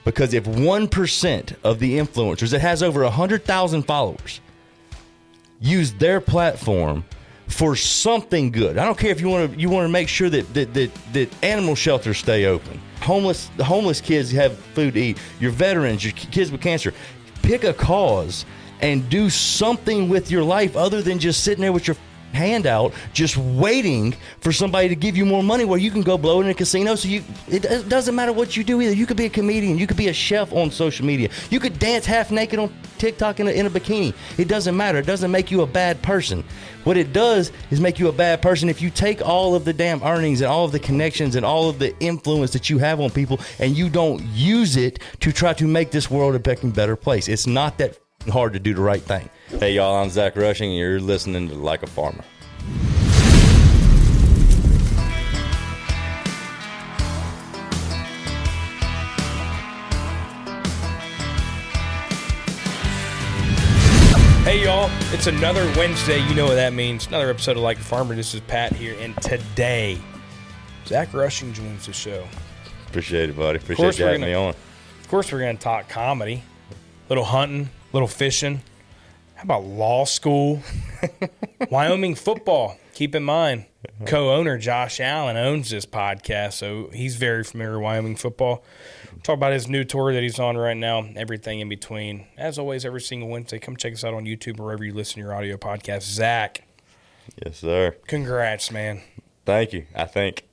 Because if 1% of the influencers that has over 100,000 followers use their platform for something good, I don't care if you want to make sure that animal shelters stay open, the homeless kids have food to eat, your veterans, your kids with cancer, pick a cause and do something with your life other than just sitting there with your handout, just waiting for somebody to give you more money where you can go blow it in a casino. So it doesn't matter what you do either. You could be a comedian, you could be a chef on social media, you could dance half naked on TikTok in a bikini. It doesn't matter. It doesn't make you a bad person. What it does is make you a bad person if you take all of the damn earnings and all of the connections and all of the influence that you have on people and you don't use it to try to make this world a better place. It's not that hard to do the right thing. Hey y'all, I'm Zach Rushing and you're listening to Like a Farmer. Hey y'all, it's another Wednesday. You know what that means. Another episode of Like a Farmer. This is Pat here, and today Zach Rushing joins the show. Appreciate it, buddy. Appreciate you having me on. Of course, we're going to talk comedy, little hunting, little fishing. How about law school? Wyoming football. Keep in mind, co-owner Josh Allen owns this podcast, so he's very familiar with Wyoming football. Talk about his new tour that he's on right now, everything in between. As always, every single Wednesday, come check us out on YouTube or wherever you listen to your audio podcast. Zach. Yes, sir. Congrats, man. Thank you, I think.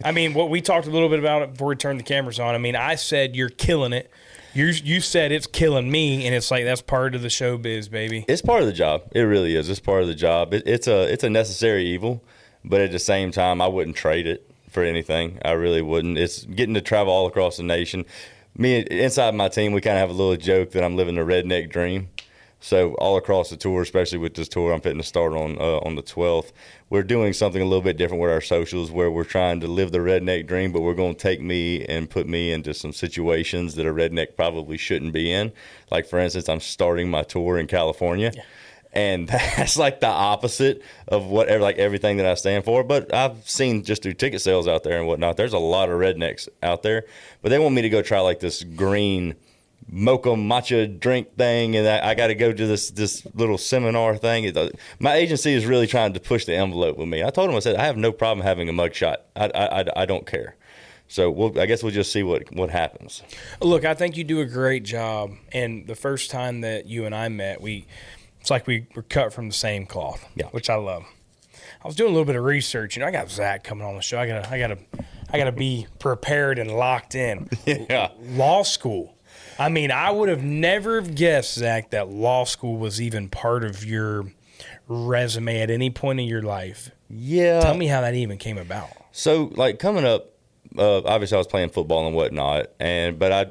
I mean, what we talked a little bit about it before we turned the cameras on. I mean, I said you're killing it. You said it's killing me, and it's like that's part of the showbiz, baby. It's part of the job. It really is. It's part of the job. It's a necessary evil, but at the same time, I wouldn't trade it for anything. I really wouldn't. It's getting to travel all across the nation. Me, inside my team, we kind of have a little joke that I'm living the redneck dream. So all across the tour, especially with this tour I'm fitting to start on the 12th, we're doing something a little bit different with our socials where we're trying to live the redneck dream, but we're going to take me and put me into some situations that a redneck probably shouldn't be in. Like, for instance, I'm starting my tour in California. Yeah. And that's like the opposite of whatever, like everything that I stand for. But I've seen just through ticket sales out there and whatnot, there's a lot of rednecks out there. But they want me to go try like this green mocha matcha drink thing, and I got to go to this little seminar thing. My agency is really trying to push the envelope with me. I told them, I said, I have no problem having a mugshot. I don't care. So I guess we'll just see what happens. Look, I think you do a great job. And the first time that you and I met, it's like we were cut from the same cloth, yeah, which I love. I was doing a little bit of research. I got Zach coming on the show. I gotta be prepared and locked in. Yeah. Law school. I mean, I would have never guessed, Zach, that law school was even part of your resume at any point in your life. Yeah. Tell me how that even came about. So, like, coming up, obviously I was playing football and whatnot, but I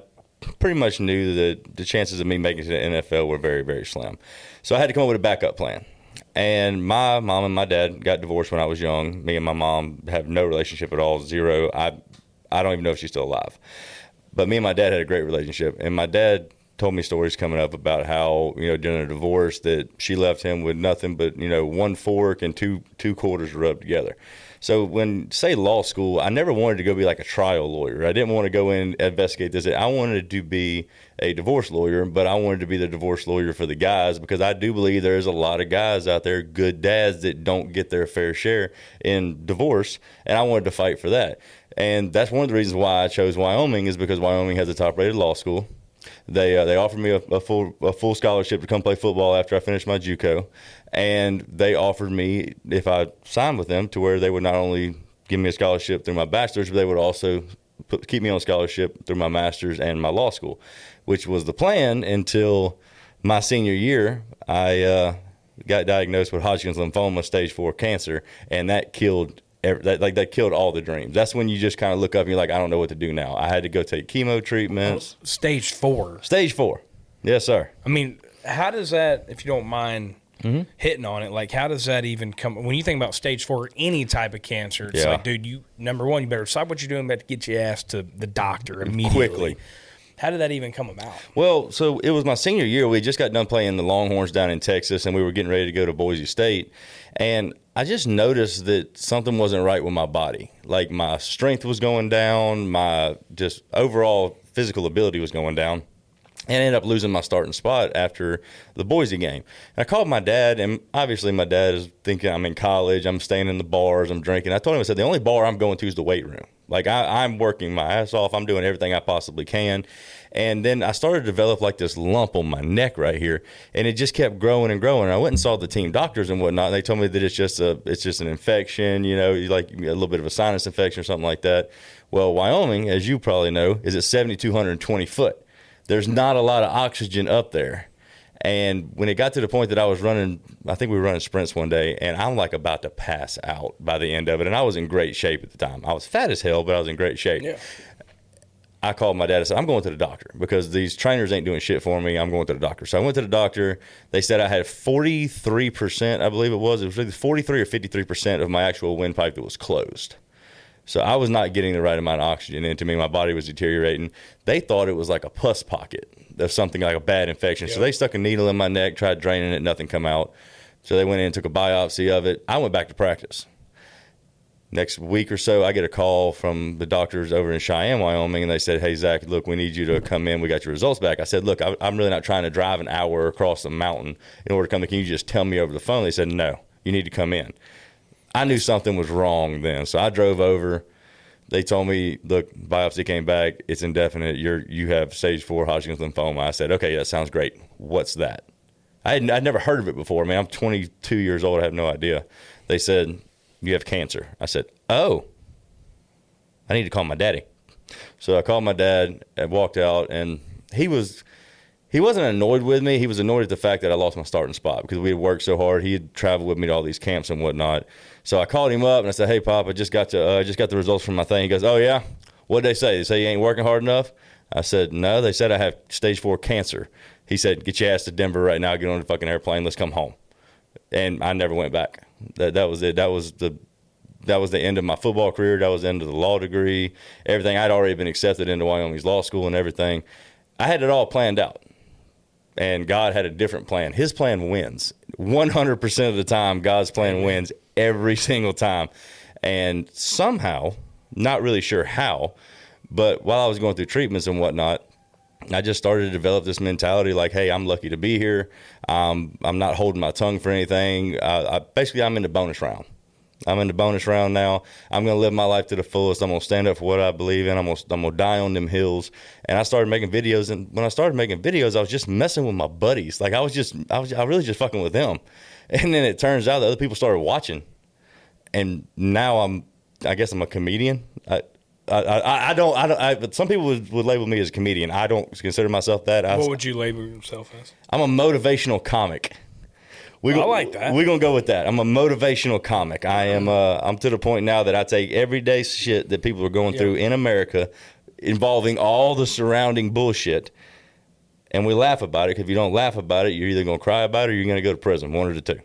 pretty much knew that the chances of me making it to the NFL were very, very slim. So I had to come up with a backup plan. And my mom and my dad got divorced when I was young. Me and my mom have no relationship at all, zero. I don't even know if she's still alive. But me and my dad had a great relationship. And my dad told me stories coming up about how, during a divorce that she left him with nothing but, one fork and two quarters rubbed together. So when, say, law school, I never wanted to go be like a trial lawyer. I didn't want to go in and investigate this. I wanted to be a divorce lawyer, but I wanted to be the divorce lawyer for the guys because I do believe there's a lot of guys out there, good dads, that don't get their fair share in divorce, and I wanted to fight for that. And that's one of the reasons why I chose Wyoming is because Wyoming has a top-rated law school. They offered me a full scholarship to come play football after I finished my JUCO, and they offered me, if I signed with them, to where they would not only give me a scholarship through my bachelor's, but they would also keep me on scholarship through my master's and my law school, which was the plan until my senior year. I got diagnosed with Hodgkin's lymphoma, stage 4 cancer, and that killed that killed all the dreams. That's when you just kind of look up and you're like, I don't know what to do now. I had to go take chemo treatments. Stage 4. Stage 4. Yes, sir. I mean, how does that, if you don't mind hitting on it, like how does that even come? When you think about stage 4, any type of cancer, it's like, dude, number one, you better stop what you're doing, but to get your ass to the doctor immediately. Quickly. How did that even come about? Well, so it was my senior year. We just got done playing the Longhorns down in Texas, and we were getting ready to go to Boise State. And I just noticed that something wasn't right with my body. Like my strength was going down, my just overall physical ability was going down. And I ended up losing my starting spot after the Boise game. And I called my dad, and obviously my dad is thinking I'm in college, I'm staying in the bars, I'm drinking. I told him, I said, the only bar I'm going to is the weight room. Like, I'm working my ass off. I'm doing everything I possibly can. And then I started to develop like this lump on my neck right here, and it just kept growing and growing. I went and saw the team doctors and whatnot, and they told me that it's just an infection, like a little bit of a sinus infection or something like that. Well, Wyoming, as you probably know, is at 7,220 foot. There's not a lot of oxygen up there. And when it got to the point that I was running, I think we were running sprints one day, and I'm like about to pass out by the end of it. And I was in great shape at the time. I was fat as hell, but I was in great shape. Yeah. I called my dad and said, I'm going to the doctor because these trainers ain't doing shit for me. I'm going to the doctor. So I went to the doctor. They said I had 43%, I believe it was. It was either 43 or 53% of my actual windpipe that was closed. So I was not getting the right amount of oxygen into me. My body was deteriorating. They thought it was like a pus pocket of something like a bad infection. Yep. So they stuck a needle in my neck, tried draining it, nothing come out. So they went in and took a biopsy of it. I went back to practice. Next week or so, I get a call from the doctors over in Cheyenne, Wyoming, and they said, hey, Zach, look, we need you to come in. We got your results back. I said, look, I'm really not trying to drive an hour across the mountain in order to come in. Can you just tell me over the phone? They said, no, you need to come in. I knew something was wrong then, so I drove over. They told me, look, biopsy came back. It's indefinite. You have stage 4 Hodgkin's lymphoma. I said, okay, that sounds great. What's that? I'd never heard of it before. Man, I'm 22 years old. I have no idea. They said, you have cancer. I said, oh, I need to call my daddy. So I called my dad and walked out, and he wasn't annoyed with me. He was annoyed at the fact that I lost my starting spot because we had worked so hard. He had traveled with me to all these camps and whatnot. So I called him up and I said, hey, Pop, I just got the results from my thing. He goes, oh, yeah? What'd they say? They say you ain't working hard enough? I said, no, they said I have stage 4 cancer. He said, get your ass to Denver right now. Get on the fucking airplane. Let's come home. And I never went back. That was it. That was the end of my football career. That was the end of the law degree. Everything. I'd already been accepted into Wyoming's law school and everything. I had it all planned out. And God had a different plan. His plan wins. 100% of the time, God's plan wins every single time. And somehow, not really sure how, but while I was going through treatments and whatnot, I just started to develop this mentality like, hey, I'm lucky to be here. I'm not holding my tongue for anything. Basically, I'm in the bonus round. I'm in the bonus round now. I'm going to live my life to the fullest. I'm going to stand up for what I believe in. I'm going to die on them hills. And I started making videos. And when I started making videos, I was just messing with my buddies. Like I really just fucking with them. And then it turns out that other people started watching. And now I guess I'm a comedian. But some people would label me as a comedian. I don't consider myself that. What would you label yourself as? I'm a motivational comic. I like that. We're going to go with that. I'm a motivational comic. I'm to the point now that I take everyday shit that people are going through in America involving all the surrounding bullshit, and we laugh about it. Because if you don't laugh about it, you're either going to cry about it or you're going to go to prison, one of the two.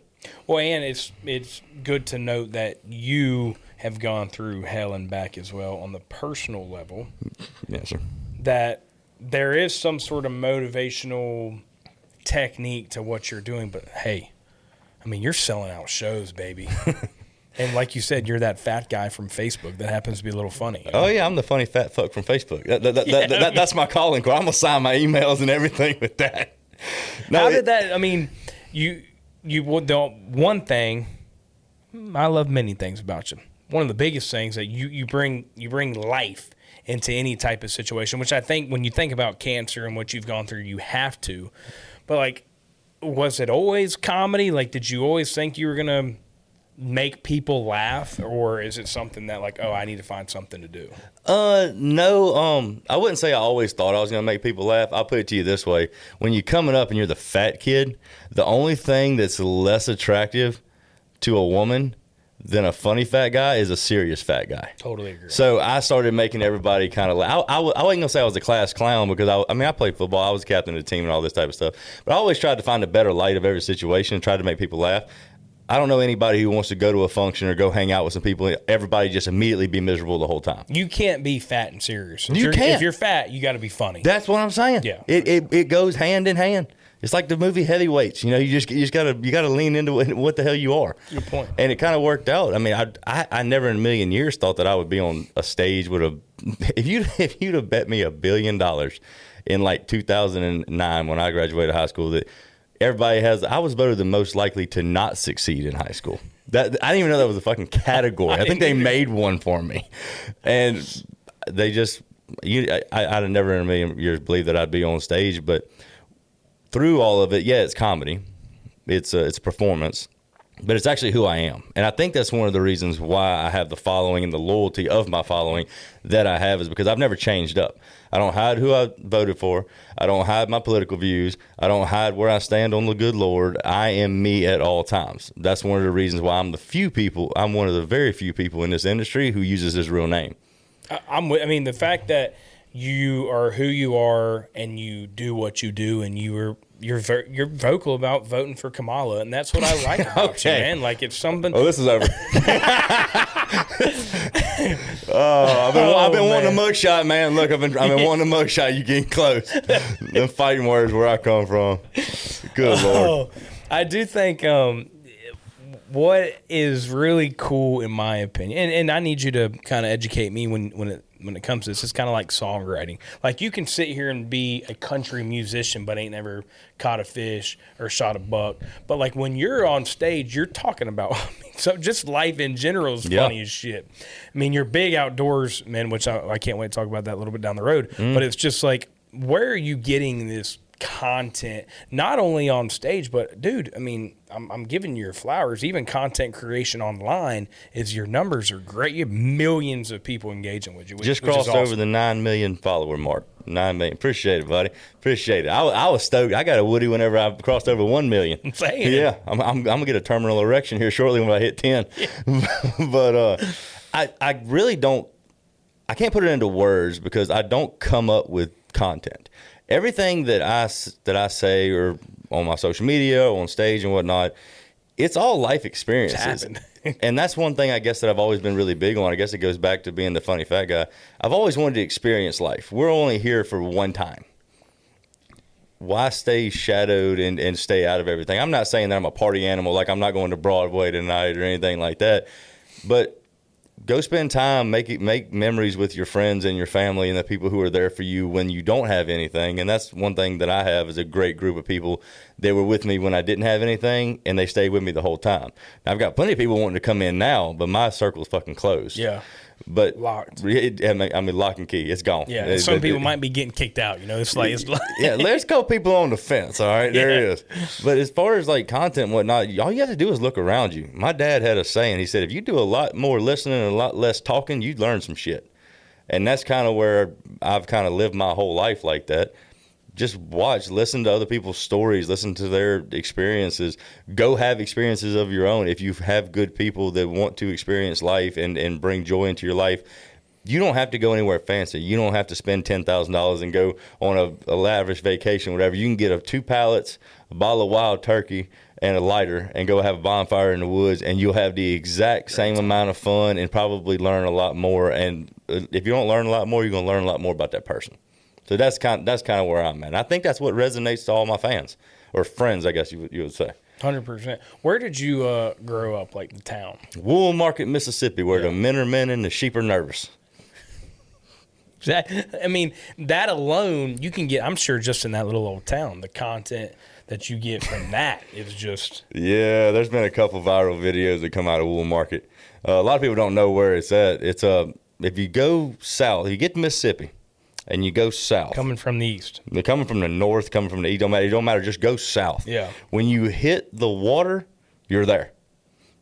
Well, and it's good to note that you have gone through hell and back as well on the personal level. Yes, sir. That there is some sort of motivational technique to what you're doing, but hey, I mean, you're selling out shows, baby. And like you said, you're that fat guy from Facebook that happens to be a little funny. Oh, yeah, I'm the funny fat fuck from Facebook. That's my calling card. I'm going to sign my emails and everything with that. How did that, I mean, the one thing, I love many things about you. One of the biggest things that you bring life into any type of situation, which I think when you think about cancer and what you've gone through, you have to. But, like, was it always comedy? Like, did you always think you were going to make people laugh? Or is it something that, like, oh, I need to find something to do? No. I wouldn't say I always thought I was going to make people laugh. I'll put it to you this way. When you're coming up and you're the fat kid, the only thing that's less attractive to a woman than a funny fat guy is a serious fat guy. Totally agree. So I started making everybody kind of laugh. I wasn't going to say I was a class clown because, I played football. I was captain of the team and all this type of stuff. But I always tried to find a better light of every situation and tried to make people laugh. I don't know anybody who wants to go to a function or go hang out with some people, everybody just immediately be miserable the whole time. You can't be fat and serious. You can't. If you're fat, you got to be funny. That's what I'm saying. Yeah. It goes hand in hand. It's like the movie Heavyweights. You know, you just gotta lean into what the hell you are. Good point. And it kind of worked out. I mean, I never in a million years thought that I would be on a stage with a. If you'd have bet me $1 billion in like 2009 when I graduated high school that everybody has, I was voted the most likely to not succeed in high school. That I didn't even know that was a fucking category. I think they made one for me, and they just. I'd have never in a million years believed that I'd be on stage, but through all of it, yeah, it's comedy, it's a performance, but it's actually who I am, and I think that's one of the reasons why I have the following and the loyalty of my following that I have is because I've never changed up. I don't hide who I voted for. I don't hide my political views. I don't hide where I stand on the good Lord. I am me at all times. That's one of the reasons why I'm one of the very few people in this industry who uses his real name. I mean, the fact that you are who you are and you do what you do, and you're vocal about voting for Kamala, and that's what I like about you, man. Like, if something. Oh, this is over. I've been wanting a mugshot, man. Look, I've been wanting a mugshot. You getting close? Them fighting words where I come from. Good Lord. I do think. What is really cool, in my opinion, and I need you to kind of educate me when it comes to this, it's kind of like songwriting. Like, you can sit here and be a country musician, but ain't never caught a fish or shot a buck. But, like, when you're on stage, you're talking about, so just life in general is funny as shit. I mean, you're big outdoors, man, which I can't wait to talk about that a little bit down the road. But it's just like, where are you getting this content, not only on stage, but dude, I mean, I'm giving you your flowers. Even content creation online is, your numbers are great. You have millions of people engaging with you. Just crossed over the 9 million follower mark. 9 million. Appreciate it, buddy. Appreciate it. I was stoked. I got a Woody whenever I crossed over 1 million. I'm saying. Yeah, I'm gonna get a terminal erection here shortly when I hit 10. Yeah. But I really don't. I can't put it into words because I don't come up with content. Everything that I say, or on my social media, or on stage and whatnot, it's all life experiences. And that's one thing I guess that I've always been really big on. I guess it goes back to being the funny fat guy. I've always wanted to experience life. We're only here for one time. Why stay shadowed and stay out of everything? I'm not saying that I'm a party animal, like I'm not going to Broadway tonight or anything like that, but go spend time, make memories with your friends and your family and the people who are there for you when you don't have anything. And that's one thing that I have is a great group of people that were with me when I didn't have anything, and they stayed with me the whole time. Now, I've got plenty of people wanting to come in now, but my circle's fucking closed. Yeah. But locked. I mean, lock and key. It's gone. Yeah. Some people might be getting kicked out. You know, it's like yeah. There's a couple people on the fence. All right, there it is. But as far as like content and whatnot, all you have to do is look around you. My dad had a saying. He said, if you do a lot more listening and a lot less talking, you'd learn some shit. And that's kind of where I've kind of lived my whole life like that. Just watch, listen to other people's stories, listen to their experiences. Go have experiences of your own. If you have good people that want to experience life and bring joy into your life, you don't have to go anywhere fancy. You don't have to spend $10,000 and go on a lavish vacation, whatever. You can get 2 pallets, a bottle of wild turkey, and a lighter, and go have a bonfire in the woods, and you'll have the exact same amount of fun and probably learn a lot more. And if you don't learn a lot more, you're going to learn a lot more about that person. So that's kind of where I'm at. And I think that's what resonates to all my fans, or friends, I guess you would say. 100%. Where did you grow up, like the town? Wool Market, Mississippi, where the men are men and the sheep are nervous. I mean, that alone, you can get, I'm sure, just in that little old town, the content that you get from that is just... Yeah, there's been a couple viral videos that come out of Wool Market. A lot of people don't know where it's at. It's if you go south, you get to Mississippi, and you go south. Coming from the east. They're coming from the north, coming from the east. It don't matter. Just go south. Yeah. When you hit the water, you're there.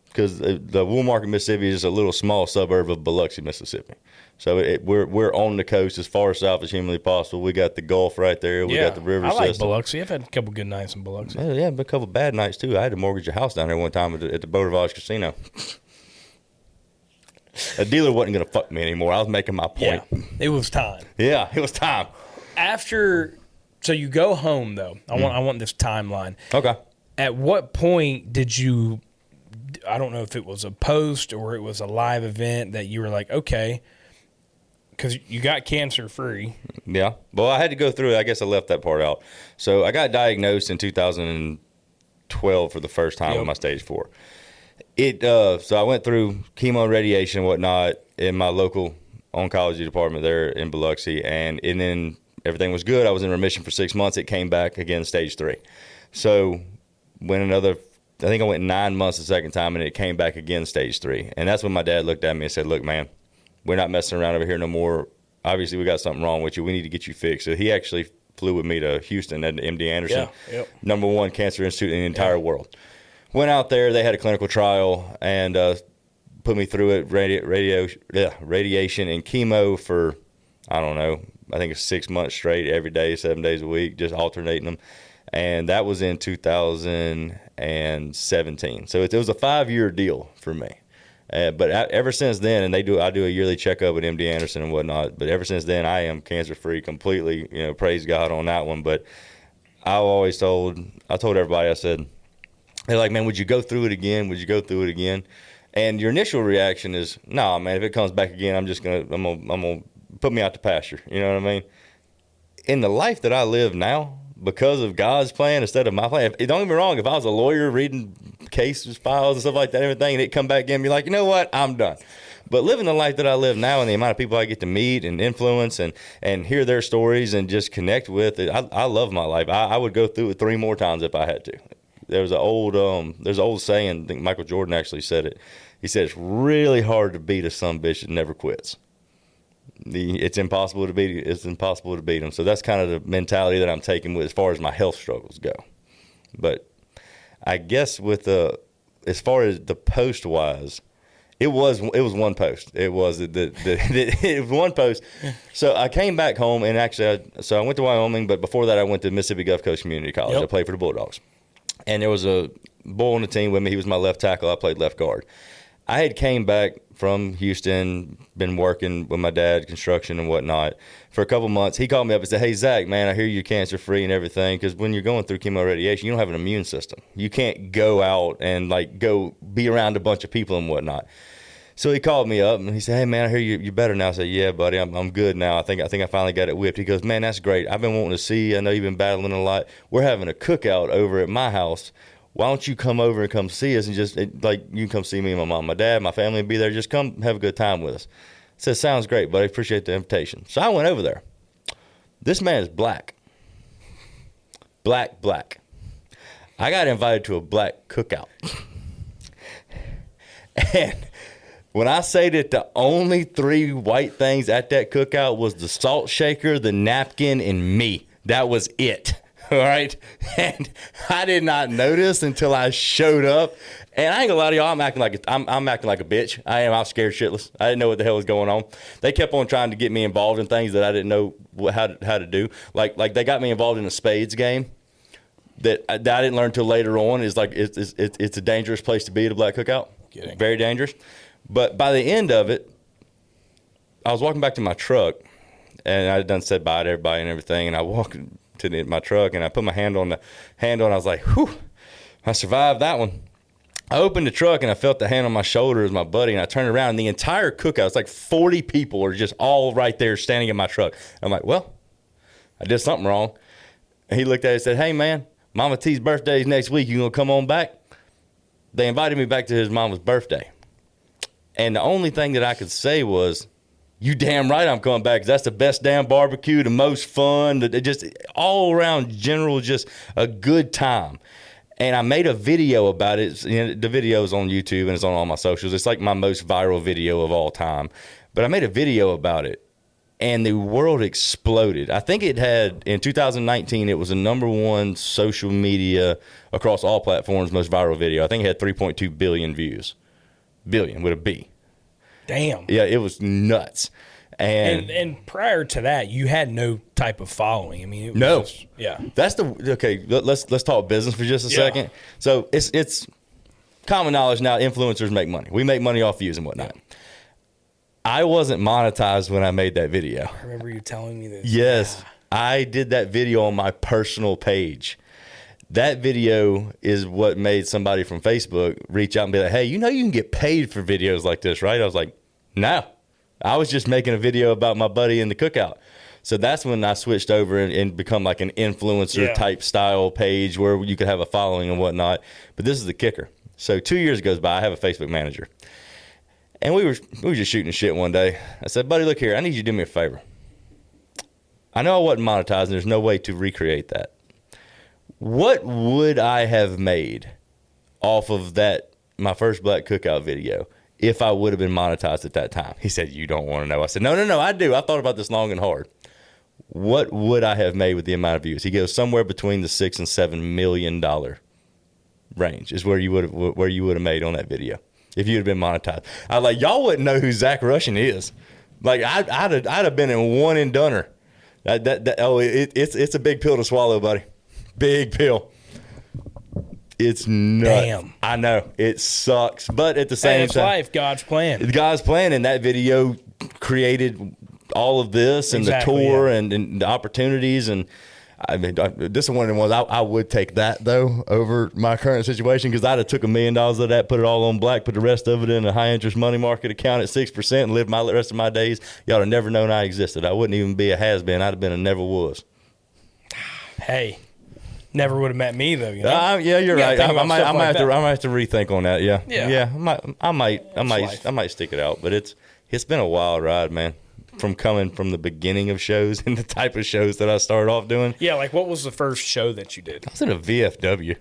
Because the Wool Market, Mississippi is a little small suburb of Biloxi, Mississippi. So we're on the coast as far south as humanly possible. We got the Gulf right there. We got the river system. I like Biloxi. I've had a couple good nights in Biloxi. Yeah, but a couple bad nights, too. I had to mortgage a house down there one time at the Beau Rivage Casino. A dealer wasn't going to fuck me anymore. I was making my point. Yeah, it was time. Yeah, it was time. So you go home, though. I want this timeline. Okay. At what point did you, I don't know if it was a post or it was a live event that you were like, okay, because you got cancer free. Yeah. Well, I had to go through it. I guess I left that part out. So I got diagnosed in 2012 for the first time with my stage 4. So I went through chemo and radiation and whatnot in my local oncology department there in Biloxi, and then everything was good. I was in remission for 6 months. It came back again, stage 3. So I think I went 9 months the second time, and it came back again, stage 3. And that's when my dad looked at me and said, look, man, we're not messing around over here no more. Obviously, we got something wrong with you. We need to get you fixed. So he actually flew with me to Houston at MD Anderson, #1 cancer institute in the entire world. Went out there. They had a clinical trial and put me through it, radiation and chemo for, I don't know, I think it's 6 months straight, every day, 7 days a week, just alternating them. And that was in 2017. So it was a 5-year deal for me. But ever since then, and I do a yearly checkup with MD Anderson and whatnot, but ever since then, I am cancer-free completely, praise God on that one. But I told everybody, I said, they're like, man, would you go through it again? Would you go through it again? And your initial reaction is, nah, man, if it comes back again, I'm gonna put me out to pasture. You know what I mean? In the life that I live now, because of God's plan instead of my plan, don't get me wrong, if I was a lawyer reading cases, files, and stuff like that, everything, and it come back in and be like, you know what, I'm done. But living the life that I live now and the amount of people I get to meet and influence and hear their stories and just connect with, I love my life. I would go through it 3 more times if I had to. There's an old saying, I think Michael Jordan actually said it. He said, it's really hard to beat a sumbitch that never quits. It's impossible to beat them. So that's kind of the mentality that I'm taking with as far as my health struggles go. But I guess as far as the post wise, it was one post. It was it was one post. So I came back home and actually I went to Wyoming, but before that I went to Mississippi Gulf Coast Community College. I played for the Bulldogs. And there was a boy on the team with me. He was my left tackle. I played left guard. I had came back from Houston, been working with my dad, construction and whatnot, for a couple months. He called me up and said, hey, Zach, man, I hear you're cancer-free and everything, because when you're going through chemo radiation, you don't have an immune system. You can't go out and, go be around a bunch of people and whatnot. So he called me up and he said, hey, man, I hear you're better now. I said, yeah, buddy, I'm good now. I think I finally got it whipped. He goes, man, that's great. I've been wanting to see you. I know you've been battling a lot. We're having a cookout over at my house. Why don't you come over and come see us and you can come see me and my mom, my dad, my family and be there. Just come have a good time with us. I said, sounds great, buddy. Appreciate the invitation. So I went over there. This man is black. Black. I got invited to a black cookout. And when I say that the only 3 white things at that cookout was the salt shaker, the napkin, and me, that was it. All right. And I did not notice until I showed up. And I ain't gonna lie to y'all, I'm acting like a bitch. I am. I was scared shitless. I didn't know what the hell was going on. They kept on trying to get me involved in things that I didn't know how to do. Like they got me involved in a spades game that I didn't learn until later on. It's a dangerous place to be at a black cookout. Very dangerous. But by the end of it, I was walking back to my truck, and I had done said bye to everybody and everything, and I walked to my truck, and I put my hand on the handle, and I was like, whew, I survived that one. I opened the truck, and I felt the hand on my shoulder as my buddy, and I turned around, and the entire cookout, it's like 40 people are just all right there standing in my truck. I'm like, well, I did something wrong. And he looked at it and said, hey, man, Mama T's birthday is next week. You going to come on back? They invited me back to his mama's birthday. And the only thing that I could say was, you damn right I'm coming back, 'cause that's the best damn barbecue, the most fun, just all around general, just a good time. And I made a video about it. The video is on YouTube and it's on all my socials. It's like my most viral video of all time. But I made a video about it, and the world exploded. I think it had, in 2019, it was the #1 social media across all platforms most viral video. I think it had 3.2 billion views. Billion with a B. Damn. Yeah, it was nuts. And prior to that, you had no type of following. I mean, it was no. just, yeah. That's okay. Let's talk business for just a second. So it's common knowledge now. Influencers make money. We make money off views and whatnot. Yeah. I wasn't monetized when I made that video. I remember you telling me this. Yes, yeah. I did that video on my personal page. That video is what made somebody from Facebook reach out and be like, hey, you can get paid for videos like this, right? I was like, no, I was just making a video about my buddy in the Cookout. So that's when I switched over and become like an influencer type style page where you could have a following and whatnot. But this is the kicker. So 2 years goes by, I have a Facebook manager. And we were just shooting shit one day. I said, buddy, look here, I need you to do me a favor. I know I wasn't monetized and there's no way to recreate that. What would I have made off of that, my first Black Cookout video, if I would have been monetized at that time? He said, you don't want to know. I said, no, I do. I thought about this long and hard. What would I have made with the amount of views? He goes somewhere between the $6 and $7 million range is where you would have made on that video if you had been monetized. I was like, y'all wouldn't know who Zach Russian is. Like I'd have been in one and doneer. It's a big pill to swallow, buddy. Big pill. It's nuts. Damn. I know it sucks, but at the same time, life, God's plan. God's plan, and that video created all of this and the tour and the opportunities. And I mean, this is one of the ones I would take that though over my current situation, because I'd have took $1 million of that, put it all on black, put the rest of it in a high interest money market account at 6%, and lived the rest of my days. Y'all have never known I existed. I wouldn't even be a has been. I'd have been a never was. Hey. Never would have met me though, you know. Yeah, you're right. I might have to rethink on that. Yeah. I might stick it out, but it's been a wild ride, man. From coming from the beginning of shows and the type of shows that I started off doing. Yeah, like what was the first show that you did? I was in a VFW.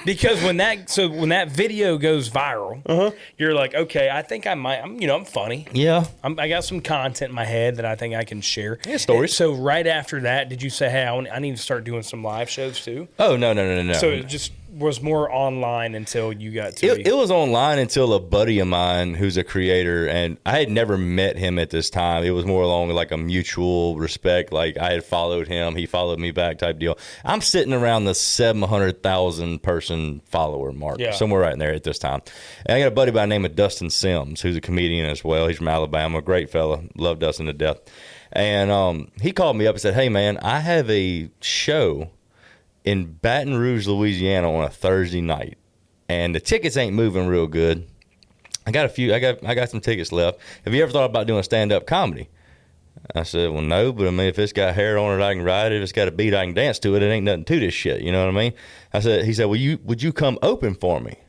Because when that video goes viral, you're like, okay, I think I might. I'm funny. Yeah, I got some content in my head that I think I can share. Yeah, stories. So right after that, did you say, hey, I need to start doing some live shows too? Oh no. So it just was more online until you got to it was online until a buddy of mine who's a creator, and I had never met him at this time. It was more along like a mutual respect. Like I had followed him, he followed me back type deal. I'm sitting around the 700,000 person follower mark, somewhere right in there at this time. And I got a buddy by the name of Dustin Sims, who's a comedian as well. He's from Alabama, great fella. Love Dustin to death. And he called me up and said, hey man, I have a show in Baton Rouge, Louisiana on a Thursday night, and the tickets ain't moving real good. I got some tickets left. Have you ever thought about doing stand-up comedy? I said, well, no, but I mean, if it's got hair on it, I can ride it. If it's got a beat, I can dance to it. It ain't nothing to this shit. You know what I mean? He said, well, would you come open for me?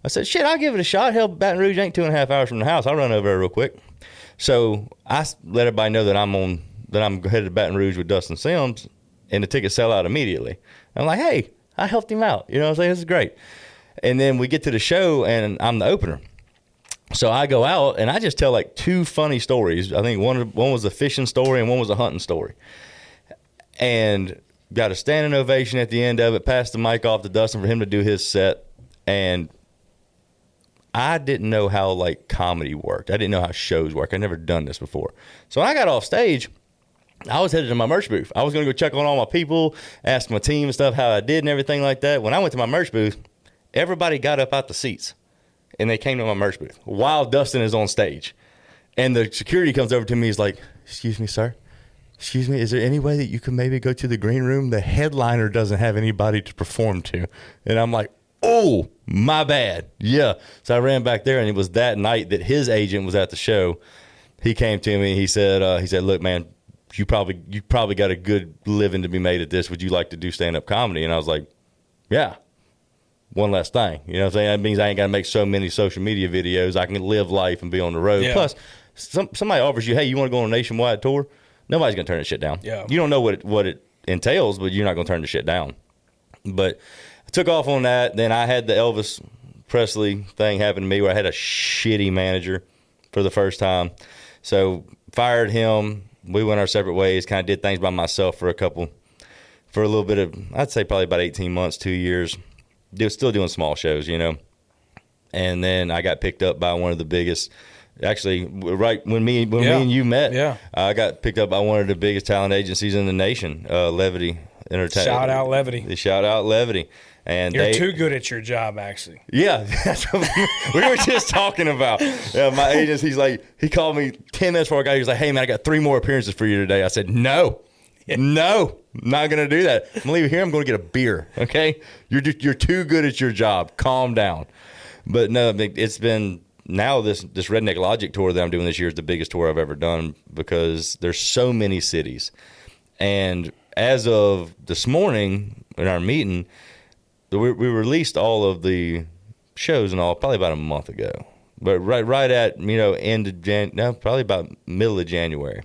I said, shit, I'll give it a shot. Hell, Baton Rouge ain't 2.5 hours from the house. I'll run over there real quick. So I let everybody know that I'm headed to Baton Rouge with Dustin Sims, and the tickets sell out immediately. I'm like, hey, I helped him out. You know what I'm saying? This is great. And then we get to the show, and I'm the opener. So I go out, and I just tell like two funny stories. I think one was a fishing story, and one was a hunting story. And got a standing ovation at the end of it, passed the mic off to Dustin for him to do his set. And I didn't know how like comedy worked. I didn't know how shows work. I'd never done this before. So when I got off stage, I was headed to my merch booth. I was going to go check on all my people, ask my team and stuff how I did and everything like that. When I went to my merch booth, everybody got up out the seats, and they came to my merch booth while Dustin is on stage. And the security comes over to me. He's like, excuse me, sir. Excuse me, is there any way that you could maybe go to the green room? The headliner doesn't have anybody to perform to. And I'm like, oh, my bad. Yeah. So I ran back there, and it was that night that his agent was at the show. He came to me. He said, look, man, you probably got a good living to be made at this. Would you like to do stand-up comedy? And I was like, yeah. One less thing. You know what I'm saying? That means I ain't got to make so many social media videos. I can live life and be on the road. Yeah. Plus, somebody offers you, hey, you want to go on a nationwide tour? Nobody's going to turn this shit down. Yeah. You don't know what it entails, but you're not going to turn the shit down. But I took off on that. Then I had the Elvis Presley thing happen to me where I had a shitty manager for the first time. So fired him. We went our separate ways, kind of did things by myself for a little bit of, I'd say probably about 18 months, 2 years. Still doing small shows, you know. And then I got picked up by one of the biggest, actually, right when me and you met, I got picked up by one of the biggest talent agencies in the nation, Levity Entertainment. Shout out Levity. The shout out Levity. And you're too good at your job, actually. Yeah, that's what we were just talking about. My agent, he called me 10 minutes before I got here. He was like, hey, man, I got 3 more appearances for you today. I said, no, I'm not going to do that. I'm going to leave here. I'm going to get a beer, okay? You're too good at your job. Calm down. But no, it's been now this Redneck Logic Tour that I'm doing this year is the biggest tour I've ever done because there's so many cities. And as of this morning in our meeting, we released all of the shows and all probably about a month ago. But right at, end of probably about middle of January.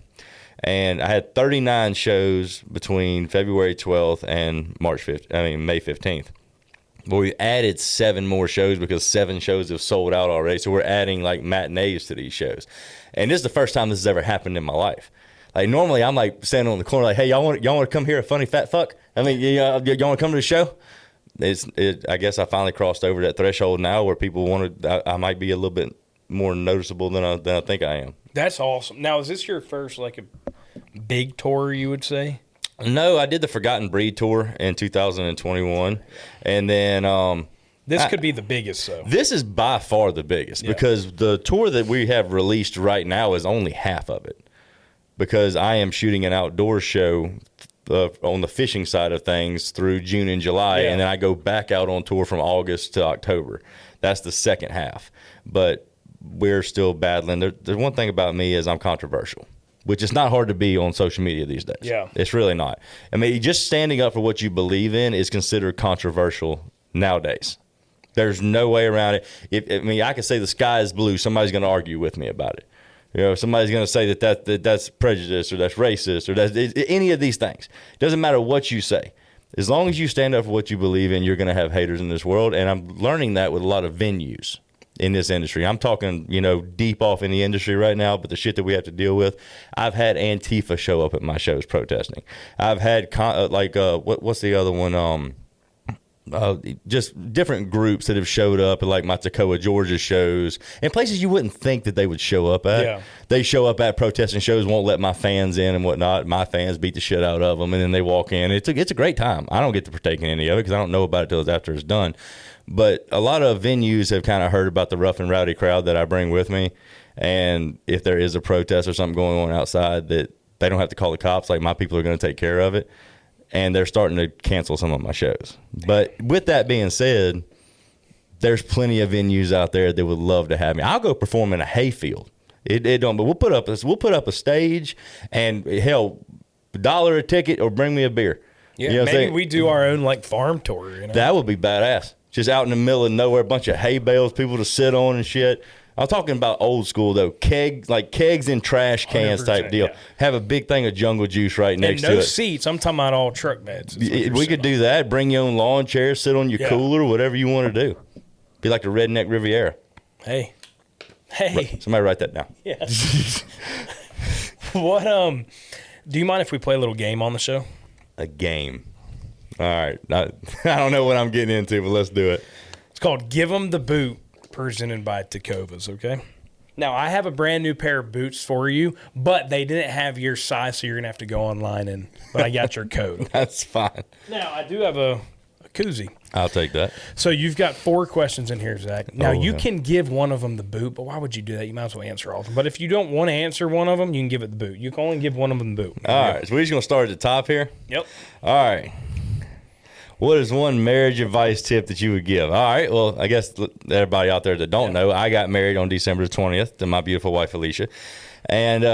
And I had 39 shows between February 12th and May 15th. But we added 7 more shows because 7 shows have sold out already. So we're adding like matinees to these shows. And this is the first time this has ever happened in my life. Like normally I'm like standing on the corner like, hey, y'all want to come here, a funny fat fuck? I mean, y'all want to come to the show? I guess I finally crossed over that threshold now where people I might be a little bit more noticeable than I think I am. That's awesome. Now, is this your first like a big tour, you would say? No, I did the Forgotten Breed tour in 2021, and then this could be the biggest. So this is by far the biggest because the tour that we have released right now is only half of it. Because I am shooting an outdoor show on the fishing side of things through June and July, and then I go back out on tour from August to October. That's the second half, but we're still battling. There's one thing about me is I'm controversial, which is not hard to be on social media these days. Yeah. It's really not. I mean, just standing up for what you believe in is considered controversial nowadays. There's no way around it. I could say the sky is blue. Somebody's going to argue with me about it. Somebody's going to say that's prejudice or that's racist or that's any of these things. It doesn't matter what you say. As long as you stand up for what you believe in, you're going to have haters in this world. And I'm learning that with a lot of venues in this industry. I'm talking, deep off in the industry right now, but the shit that we have to deal with. I've had Antifa show up at my shows protesting. I've had what's the other one? Just different groups that have showed up at like my Toccoa, Georgia shows and places you wouldn't think that they would show up at. Yeah. They show up at protesting shows, won't let my fans in and whatnot. My fans beat the shit out of them, and then they walk in. It's a great time. I don't get to partake in any of it because I don't know about it till after it's done. But a lot of venues have kind of heard about the rough and rowdy crowd that I bring with me, and if there is a protest or something going on outside, that they don't have to call the cops. Like my people are going to take care of it. And they're starting to cancel some of my shows. But with that being said, there's plenty of venues out there that would love to have me. I'll go perform in a hayfield. It don't. But we'll put up a stage, and hell, $1 a ticket or bring me a beer. Yeah, maybe we do our own like farm tour. That would be badass. Just out in the middle of nowhere, a bunch of hay bales, people to sit on and shit. I'm talking about old school though, kegs in trash cans type deal. Yeah. Have a big thing of jungle juice right next to it. No seats. I'm talking about all truck beds. We could do that. Bring your own lawn chair, sit on your cooler, whatever you want to do. Be like the Redneck Riviera. Hey. Somebody write that down. Yeah. What? Do you mind if we play a little game on the show? A game. All right. I don't know what I'm getting into, but let's do it. It's called Give 'em the Boot. Presented by TECOVAS, okay? Now, I have a brand new pair of boots for you, but they didn't have your size, so you're going to have to go online but I got your code. That's fine. Now, I do have a koozie. I'll take that. So you've got 4 questions in here, Zach. Now, you can give one of them the boot, but why would you do that? You might as well answer all of them. But if you don't want to answer one of them, you can give it the boot. You can only give one of them the boot. All right, so we're just going to start at the top here? Yep. All right. What is one marriage advice tip that you would give? All right, well, I guess everybody out there that don't know, I got married on December the 20th to my beautiful wife, Alicia. And,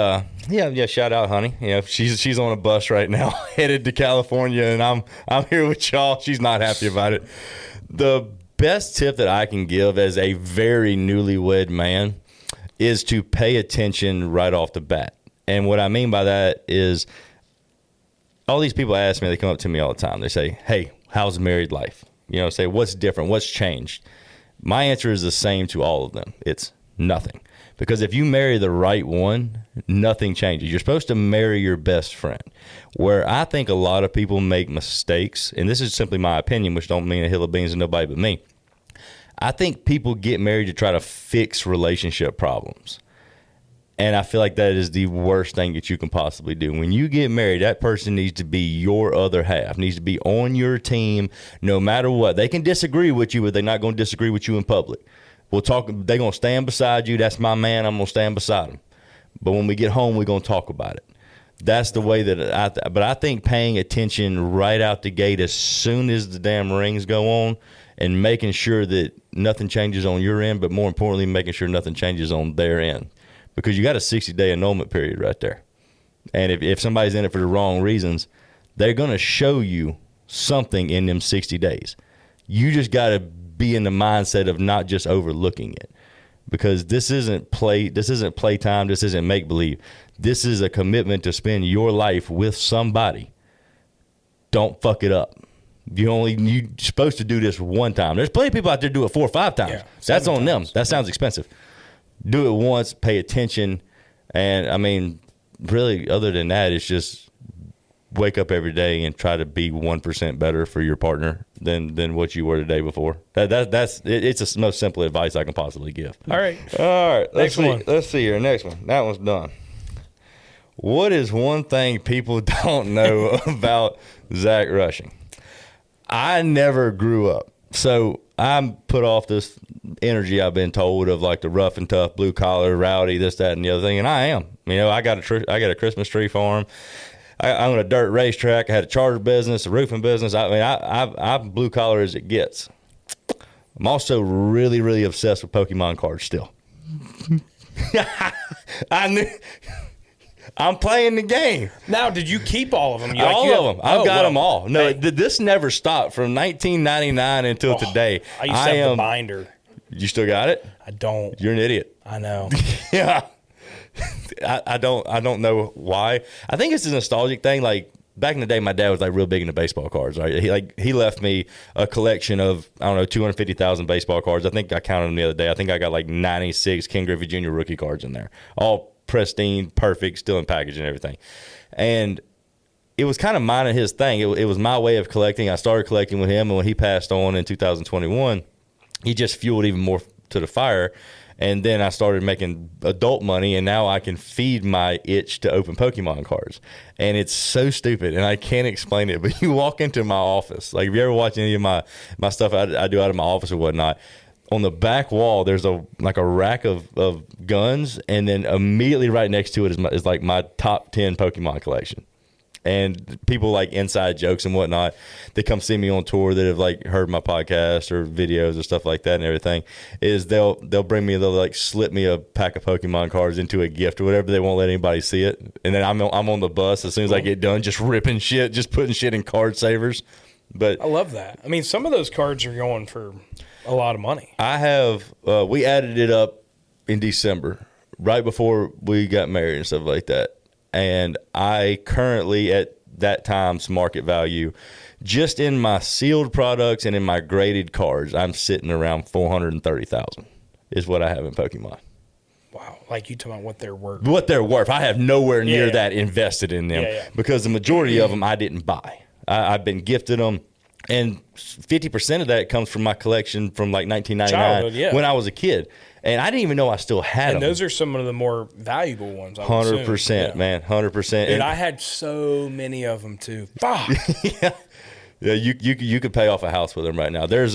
shout out, honey. She's on a bus right now headed to California, and I'm here with y'all. She's not happy about it. The best tip that I can give as a very newlywed man is to pay attention right off the bat. And what I mean by that is all these people ask me, they come up to me all the time. They say, hey, how's married life? Say, what's different? What's changed? My answer is the same to all of them. It's nothing. Because if you marry the right one, nothing changes. You're supposed to marry your best friend. Where I think a lot of people make mistakes, and this is simply my opinion, which don't mean a hill of beans to nobody but me. I think people get married to try to fix relationship problems. And I feel like that is the worst thing that you can possibly do. When you get married, that person needs to be your other half, needs to be on your team no matter what. They can disagree with you, but they're not going to disagree with you in public. We'll talk. They're going to stand beside you. That's my man. I'm going to stand beside him. But when we get home, we're going to talk about it. That's the way that but I think paying attention right out the gate as soon as the damn rings go on and making sure that nothing changes on your end, but more importantly, making sure nothing changes on their end. Because you got a 60-day annulment period right there. And if somebody's in it for the wrong reasons, they're going to show you something in them 60 days. You just got to be in the mindset of not just overlooking it. Because this isn't playtime, this isn't make-believe. This is a commitment to spend your life with somebody. Don't fuck it up. You're supposed to do this one time. There's plenty of people out there do it 4 or 5 times. Yeah, that's on them. times. That sounds expensive. Do it once, pay attention, and I mean, really, other than that, it's just wake up every day and try to be 1% better for your partner than what you were the day before. It's the most simple advice I can possibly give. All right. Let's see here. Next one. That one's done. What is one thing people don't know about Zach Rushing? I never grew up, so I'm put off this energy I've been told of like the rough and tough, blue collar, rowdy, this, that, and the other thing, and I am. I got a Christmas tree farm. I own a dirt racetrack. I had a charter business, a roofing business. I'm blue collar as it gets. I'm also really, really obsessed with Pokemon cards still. I'm playing the game. Now, did you keep all of them? All of them. I've got them all. No, this never stopped from 1999 until today. I used to have the binder. You still got it? I don't. You're an idiot. I know. Yeah. I don't know why. I think it's a nostalgic thing. Like back in the day, my dad was like real big into baseball cards. Right? He left me a collection of 250,000 baseball cards. I think I counted them the other day. I think I got like 96 Ken Griffey Jr. rookie cards in there, all pristine, perfect, still in package and everything. And it was kind of mine and his thing. It was my way of collecting. I started collecting with him, and when he passed on in 2021, he just fueled even more to the fire. And then I started making adult money, and now I can feed my itch to open Pokemon cards. And it's so stupid, and I can't explain it. But you walk into my office. Like, if you ever watch any of my stuff I do out of my office or whatnot, on the back wall, there's a rack of guns, and then immediately right next to it is like my top 10 Pokemon collection. And people like inside jokes and whatnot, they come see me on tour that have like heard my podcast or videos or stuff like that and everything, is they'll like slip me a pack of Pokemon cards into a gift or whatever. They won't let anybody see it. And then I'm on the bus as soon as I get done, just ripping shit, just putting shit in card savers. But I love that. I mean, some of those cards are going for a lot of money. I have, we added it up in December, right before we got married and stuff like that. And I currently, at that time's market value, just in my sealed products and in my graded cards, I'm sitting around 430,000 is what I have in Pokemon. Wow. Like you talking about what they're worth. What they're worth. I have nowhere near that invested in them because the majority of them I didn't buy. I've been gifted them. And 50% of that comes from my collection from like 1999 when I was a kid. And I didn't even know I still had them. And those are some of the more valuable ones. 100%, man, 100%. Dude, I had so many of them too. Fuck. Yeah. You could pay off a house with them right now. There's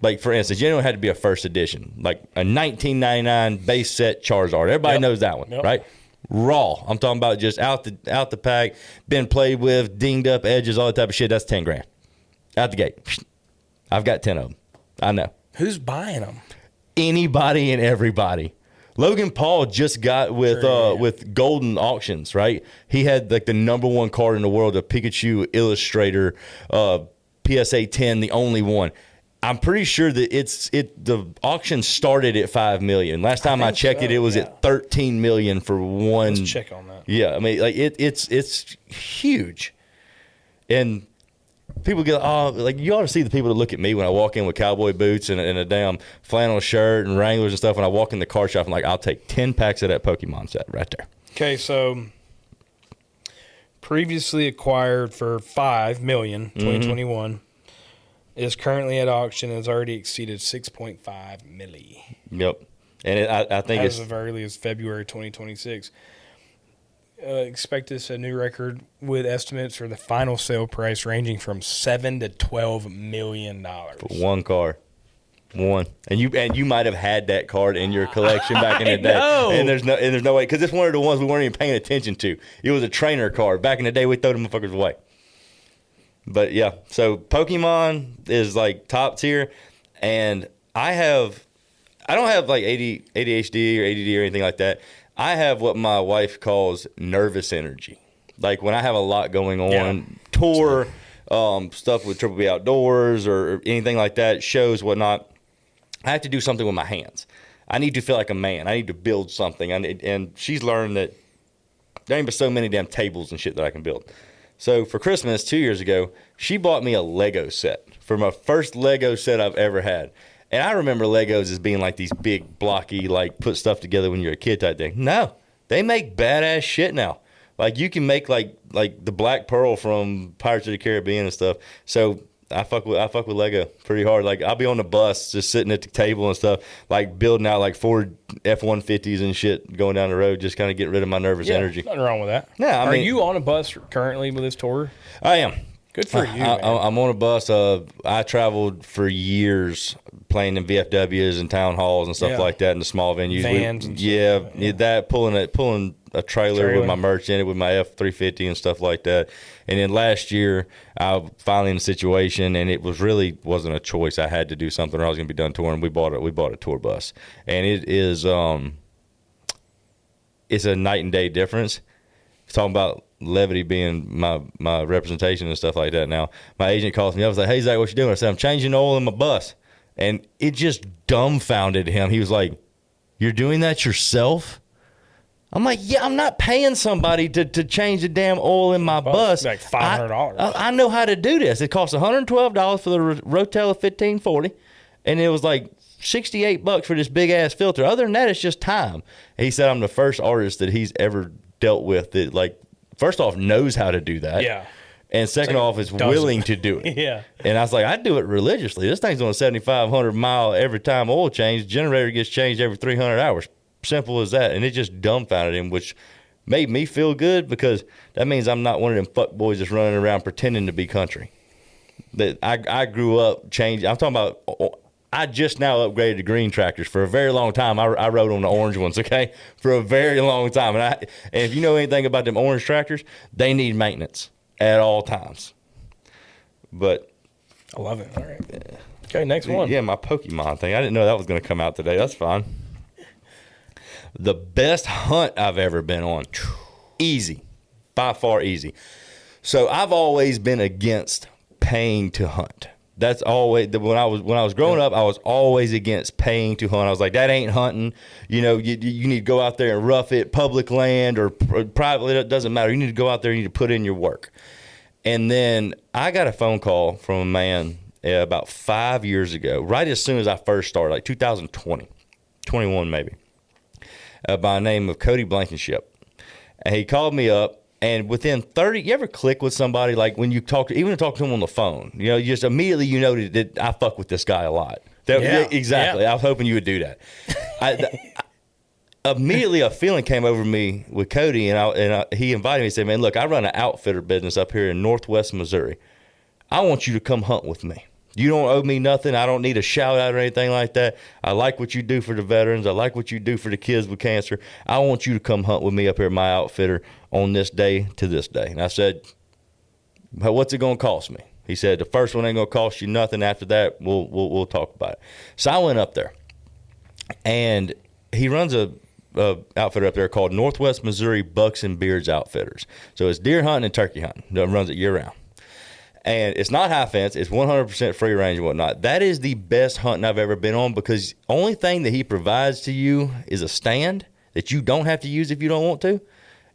like for instance, you know, it had to be a first edition, like a 1999 base set Charizard. Everybody knows that one, right? Raw. I'm talking about just out the pack, been played with, dinged up edges, all that type of shit. That's $10,000 out the gate. I've got 10 of them. I know. Who's buying them? Anybody and everybody. Logan Paul just got with Golden Auctions, right? He had like the #1 card in the world, a Pikachu Illustrator, PSA 10, the only one. I'm pretty sure that the auction started at $5 million. Last time I checked it was at $13 million for one. Let's check on that. Yeah, I mean, like it's huge, and people get like you ought to see the people that look at me when I walk in with cowboy boots and a damn flannel shirt and Wranglers and stuff. When I walk in the card shop, I'm like, I'll take 10 packs of that Pokemon set right there. Okay, so previously acquired for $5 million, 2021, is currently at auction and has already exceeded $6.5 million. Yep, and I think as of early as February 2026. Expect this a new record with estimates for the final sale price ranging from $7 to $12 million for one car. One. And you might have had that card in your collection back in the day. know. And there's no way, because it's one of the ones we weren't even paying attention to. It was a trainer card. Back in the day, we throw them motherfuckers away. But yeah, so Pokemon is like top tier, and I don't have like ADHD or ADD or anything like that. I have what my wife calls nervous energy. Like when I have a lot going on, tour, stuff with Triple B Outdoors or anything like that, shows, whatnot, I have to do something with my hands. I need to feel like a man. I need to build something. And she's learned that there ain't but so many damn tables and shit that I can build. So for Christmas 2 years ago, she bought me a Lego set for my first Lego set I've ever had. And I remember Legos as being like these big, blocky, like put stuff together when you're a kid type thing. No, they make badass shit now. Like you can make like the Black Pearl from Pirates of the Caribbean and stuff. So I fuck with Lego pretty hard. Like I'll be on the bus just sitting at the table and stuff, like building out like Ford F-150s and shit going down the road, just kind of get rid of my nervous energy. Nothing wrong with that. Yeah, Are you on a bus currently with this tour? I am. Good for you, man. I'm on a bus. I traveled for years playing in VFWs and town halls and stuff like that in the small venues. Vans and stuff. That pulling a trailer with my merch in it with my F-350 and stuff like that. And then last year, I finally in a situation, and it wasn't a choice. I had to do something or I was going to be done touring. We bought a tour bus, and it is it's a night and day difference. Talking about levity being my representation and stuff like that. Now my agent calls me up, I was like, "Hey Zach, what you doing?" I said, "I'm changing oil in my bus," and it just dumbfounded him. He was like, "You're doing that yourself?" I'm like, "Yeah, I'm not paying somebody to change the damn oil in my bus. Like $500. I know how to do this. It costs $112 for the Rotel 1540, and it was like $68 for this big ass filter. Other than that, it's just time." And he said I'm the first artist that he's ever dealt with that, like, first off, knows how to do that. Yeah. And second off, is willing to do it. Yeah. And I was like, I do it religiously. This thing's on a 7,500 mile every time oil change. Generator gets changed every 300 hours. Simple as that. And it just dumbfounded him, which made me feel good because that means I'm not one of them fuck boys that's running around pretending to be country. That I grew up changing. I'm talking about, I just now upgraded to green tractors. For a very long time, I rode on the orange ones, okay? For a very long time. And if you know anything about them orange tractors, they need maintenance at all times. But I love it. All right. Okay, next one. Yeah, my Pokemon thing. I didn't know that was going to come out today. That's fine. The best hunt I've ever been on. Easy. By far easy. So I've always been against paying to hunt. That's always when I was growing up. I was always against paying to hunt. I was like, that ain't hunting. You know, you need to go out there and rough it, public land or privately. It doesn't matter. You need to go out there. You need to put in your work. And then I got a phone call from a man about 5 years ago, right as soon as I first started, like 2020, 21 maybe, by the name of Cody Blankenship. And he called me up. And within 30, you ever click with somebody, like when you even talk to them on the phone, you know, you just immediately you know that I fuck with this guy a lot. Exactly. Yeah. I was hoping you would do that. Immediately a feeling came over me with Cody, and he invited me and said, "Man, look, I run an outfitter business up here in Northwest Missouri. I want you to come hunt with me. You don't owe me nothing. I don't need a shout out or anything like that. I like what you do for the veterans. I like what you do for the kids with cancer. I want you to come hunt with me up here at my outfitter on this day to this day." And I said, "What's it going to cost me?" He said, "The first one ain't going to cost you nothing. After that, we'll talk about it." So I went up there, and he runs a outfitter up there called Northwest Missouri Bucks and Beards Outfitters. So it's deer hunting and turkey hunting. It runs it year round. And it's not high fence. It's 100% free range and whatnot. That is the best hunting I've ever been on because only thing that he provides to you is a stand that you don't have to use if you don't want to.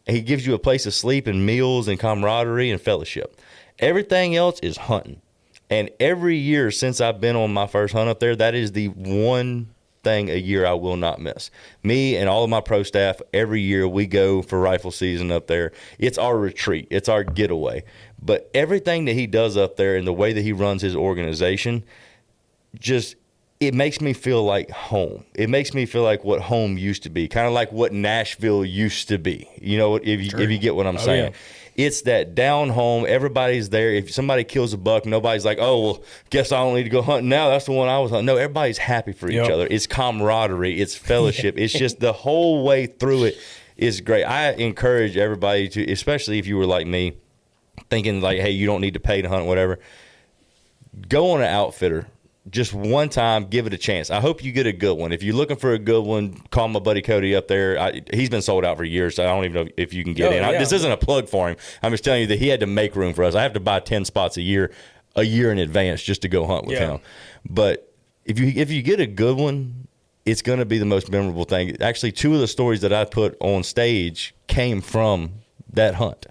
And he gives you a place to sleep and meals and camaraderie and fellowship. Everything else is hunting. And every year since I've been on my first hunt up there, that is the one thing a year I will not miss. Me and all of my pro staff, every year we go for rifle season up there. It's our retreat. It's our getaway. But everything that he does up there and the way that he runs his organization, just it makes me feel like home. It makes me feel like what home used to be, kind of like what Nashville used to be. You know, if you get what I'm saying. Yeah. It's that down home. Everybody's there. If somebody kills a buck, nobody's like, oh, well, guess I don't need to go hunting now. That's the one I was hunting. No, everybody's happy for each other. It's camaraderie. It's fellowship. It's just the whole way through it is great. I encourage everybody to, especially if you were like me, thinking like, hey, you don't need to pay to hunt, whatever. Go on an outfitter. Just one time, give it a chance. I hope you get a good one. If you're looking for a good one, call my buddy Cody up there. He's been sold out for years, so I don't even know if you can get in. Yeah. This isn't a plug for him. I'm just telling you that he had to make room for us. I have to buy 10 spots a year in advance just to go hunt with him. But if you get a good one, it's going to be the most memorable thing. Actually, 2 of the stories that I put on stage came from that hunt.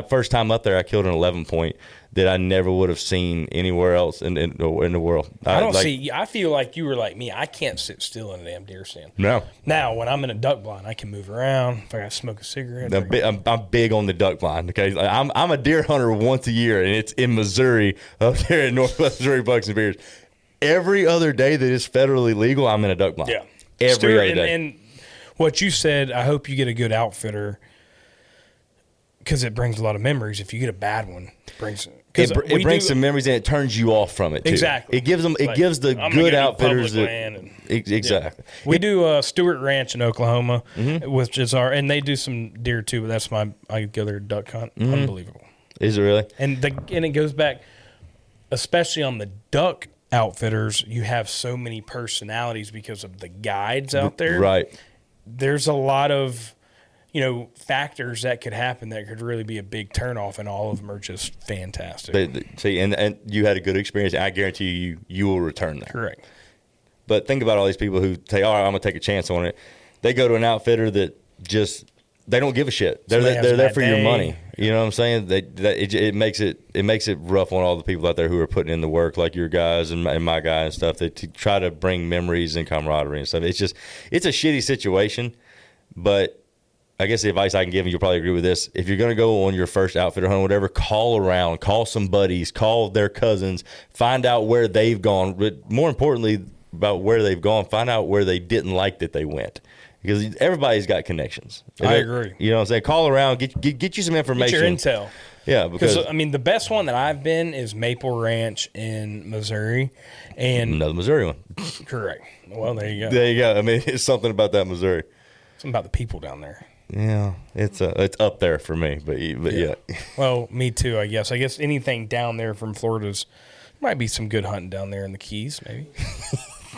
First time up there, I killed an 11-point that I never would have seen anywhere else in the world. I feel like you were like me. I can't sit still in a damn deer stand. No. Now, when I'm in a duck blind, I can move around. If I got to smoke a cigarette. I'm big on the duck blind. Okay, I'm a deer hunter once a year, and it's in Missouri, up there in Northwest Missouri, Bucks and Bears. Every other day that is federally legal, I'm in a duck blind. Yeah. Every other day. And what you said, I hope you get a good outfitter because it brings a lot of memories. If you get a bad one, it brings some memories, and it turns you off from it too. Exactly. It gives the good outfitters exactly. Yeah. We do Stewart Ranch in Oklahoma, which is and they do some deer too. But that's I go there to duck hunt. Unbelievable. Is it really? And it goes back, especially on the duck outfitters. You have so many personalities because of the guides out there. Right. There's a lot of factors that could happen that could really be a big turnoff, and all of them are just fantastic. See, and you had a good experience. I guarantee you will return there. Correct. But think about all these people who say, all right, I'm going to take a chance on it. They go to an outfitter that just they don't give a shit. They're there for your money. You know what I'm saying? It makes it rough on all the people out there who are putting in the work, like your guys and my guy and stuff, to try to bring memories and camaraderie and stuff. It's a shitty situation, but I guess the advice I can give you, you'll probably agree with this. If you're going to go on your first outfitter hunt or whatever, call around, call some buddies, call their cousins, find out where they've gone. But more importantly, about where they've gone, find out where they didn't like that they went. Because everybody's got connections. I agree. You know what I'm saying? Call around, get you some information. Get your intel. Yeah, because the best one that I've been is Maple Ranch in Missouri, and another Missouri one. Correct. Well, there you go. There you go. I mean, it's something about that Missouri. Something about the people down there. Yeah, it's up there for me, but yeah. Well, me too. I guess anything down there from Florida's might be some good hunting down there in the Keys, maybe.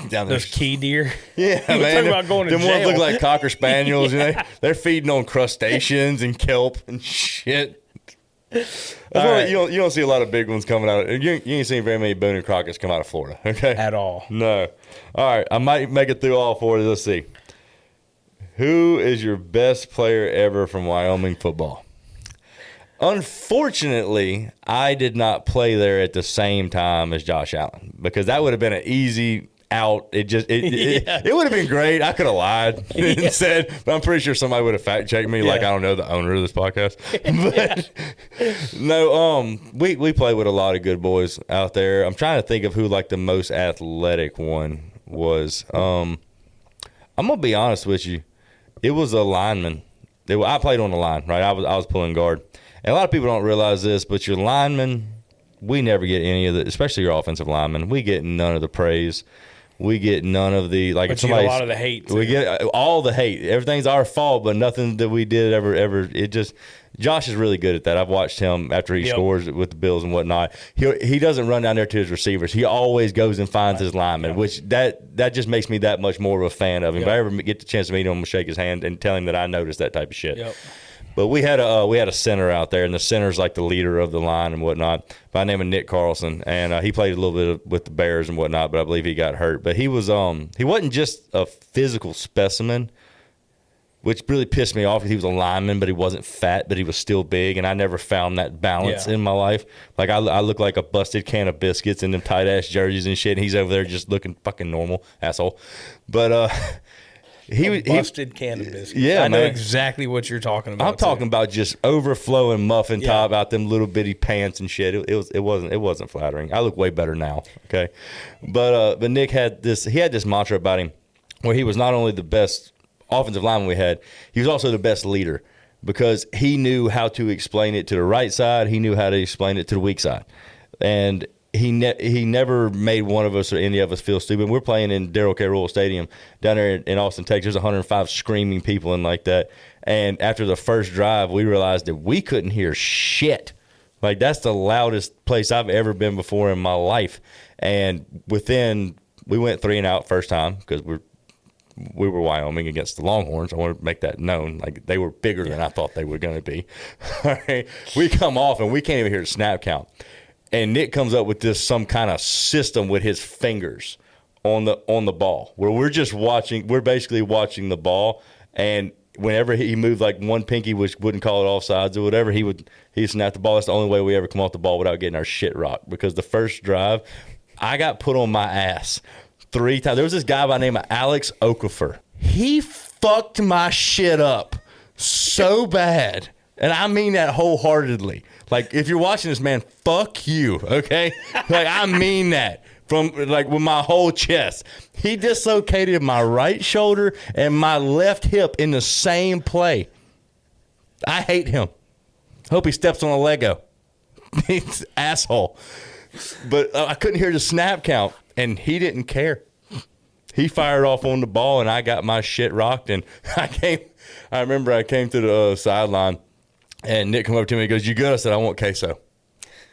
Down there, those key deer. Yeah, man. Talking about going to them jail. Ones look like cocker spaniels. They're feeding on crustaceans and kelp and shit. Right. You don't see a lot of big ones coming out. You ain't seen very many Boone and Crockett's come out of Florida. Okay, at all. No. All right, I might make it through all 4. Let's see. Who is your best player ever from Wyoming football? Unfortunately, I did not play there at the same time as Josh Allen, because that would have been an easy out. It would have been great. I could have lied and said, but I'm pretty sure somebody would have fact checked me. Like, I don't know the owner of this podcast. But no, we play with a lot of good boys out there. I'm trying to think of who like the most athletic one was. I'm gonna be honest with you. It was a lineman. I played on the line, right? I was pulling guard. And a lot of people don't realize this, but your linemen, we never get any of the, especially your offensive linemen, we get none of the praise. We get none of the, like, but if somebody, a lot of the hate too. We get all the hate. Everything's our fault, but nothing that we did ever. It just, Josh is really good at that. I've watched him after he scores with the Bills and whatnot. He doesn't run down there to his receivers. He always goes and finds his linemen, which that just makes me that much more of a fan of him. If I ever get the chance to meet him, I'm gonna shake his hand and tell him that I noticed that type of shit. Yep. But we had a center out there, and the center's like the leader of the line and whatnot, by the name of Nick Carlson, and he played a little bit with the Bears and whatnot, but I believe he got hurt. But he wasn't just a physical specimen, which really pissed me off. He was a lineman, but he wasn't fat, but he was still big, and I never found that balance in my life. Like, I look like a busted can of biscuits in them tight ass jerseys and shit, and he's over there just looking fucking normal, asshole. But Busted can of biscuits. Yeah, I know man. exactly what you're talking about. I'm talking about just overflowing muffin Yeah. top out them little bitty pants and shit. It wasn't flattering. I look way better now. Okay, but Nick had this mantra about him where he was not only the best offensive lineman we had, he was also the best leader because he knew how to explain it to the right side. He knew how to explain it to the weak side, and he never made one of us or any of us feel stupid. We're playing in Darrell K. Royal Stadium down there in Austin, Texas. There's 105 screaming people and like that. And after the first drive, we realized that we couldn't hear shit. Like, that's the loudest place I've ever been before in my life. And we went 3 and out first time because we were Wyoming against the Longhorns. I want to make that known. Like, they were bigger than I thought they were going to be. All right. We come off, and we can't even hear the snap count. And Nick comes up with some kind of system with his fingers on the ball where we're basically watching the ball, and whenever he moved like one pinky, which wouldn't call it offsides or whatever, he'd snap the ball. That's the only way we ever come off the ball without getting our shit rocked, because the first drive I got put on my ass 3 times. There was this guy by the name of Alex Okafor. He fucked my shit up so bad. And I mean that wholeheartedly. Like, if you're watching this, man, fuck you, okay? Like, I mean that from, like, with my whole chest. He dislocated my right shoulder and my left hip in the same play. I hate him. Hope he steps on a Lego. He's an asshole. But I couldn't hear the snap count, and he didn't care. He fired off on the ball, and I got my shit rocked, and I remember I came to the sideline, and Nick come up to me and goes, "You good?" I said, "I want queso."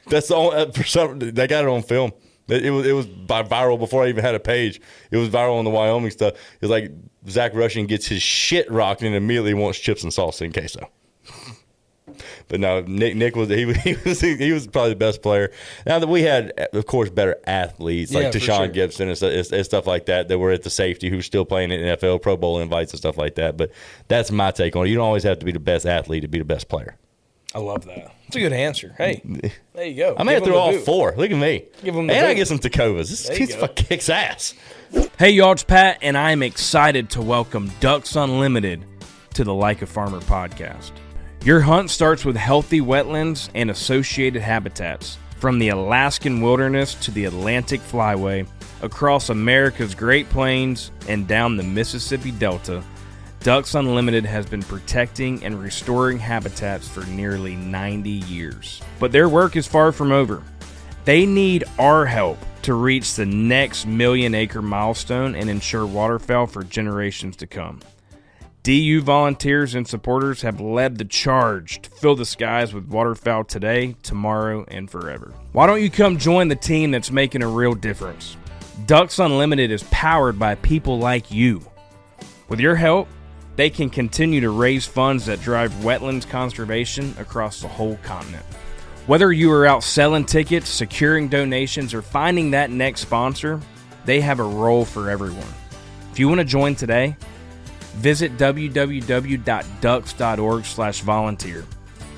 That's the only, for some, they got it on film. It was viral before I even had a page. It was viral on the Wyoming stuff. It was like Zach Rushing gets his shit rocked and immediately wants chips and salsa and queso. But no, Nick was probably the best player. Now that we had, of course, better athletes like Tashawn Gibson and stuff like that were at the safety who's still playing in the NFL, Pro Bowl invites and stuff like that. But that's my take on it. You don't always have to be the best athlete to be the best player. I love that. It's a good answer. Hey, there you go. I made it through all 4. Look at me. Give him the and boot. I get some TECOVAS. This fucking kicks ass. Hey, y'all, it's Pat, and I'm excited to welcome Ducks Unlimited to the Like a Farmer podcast. Your hunt starts with healthy wetlands and associated habitats. From the Alaskan wilderness to the Atlantic flyway, across America's Great Plains and down the Mississippi Delta, Ducks Unlimited has been protecting and restoring habitats for nearly 90 years. But their work is far from over. They need our help to reach the next 1 million acre milestone and ensure waterfowl for generations to come. DU volunteers and supporters have led the charge to fill the skies with waterfowl today, tomorrow, and forever. Why don't you come join the team that's making a real difference? Ducks Unlimited is powered by people like you. With your help, they can continue to raise funds that drive wetlands conservation across the whole continent. Whether you are out selling tickets, securing donations, or finding that next sponsor, they have a role for everyone. If you want to join today, visit www.ducks.org/volunteer.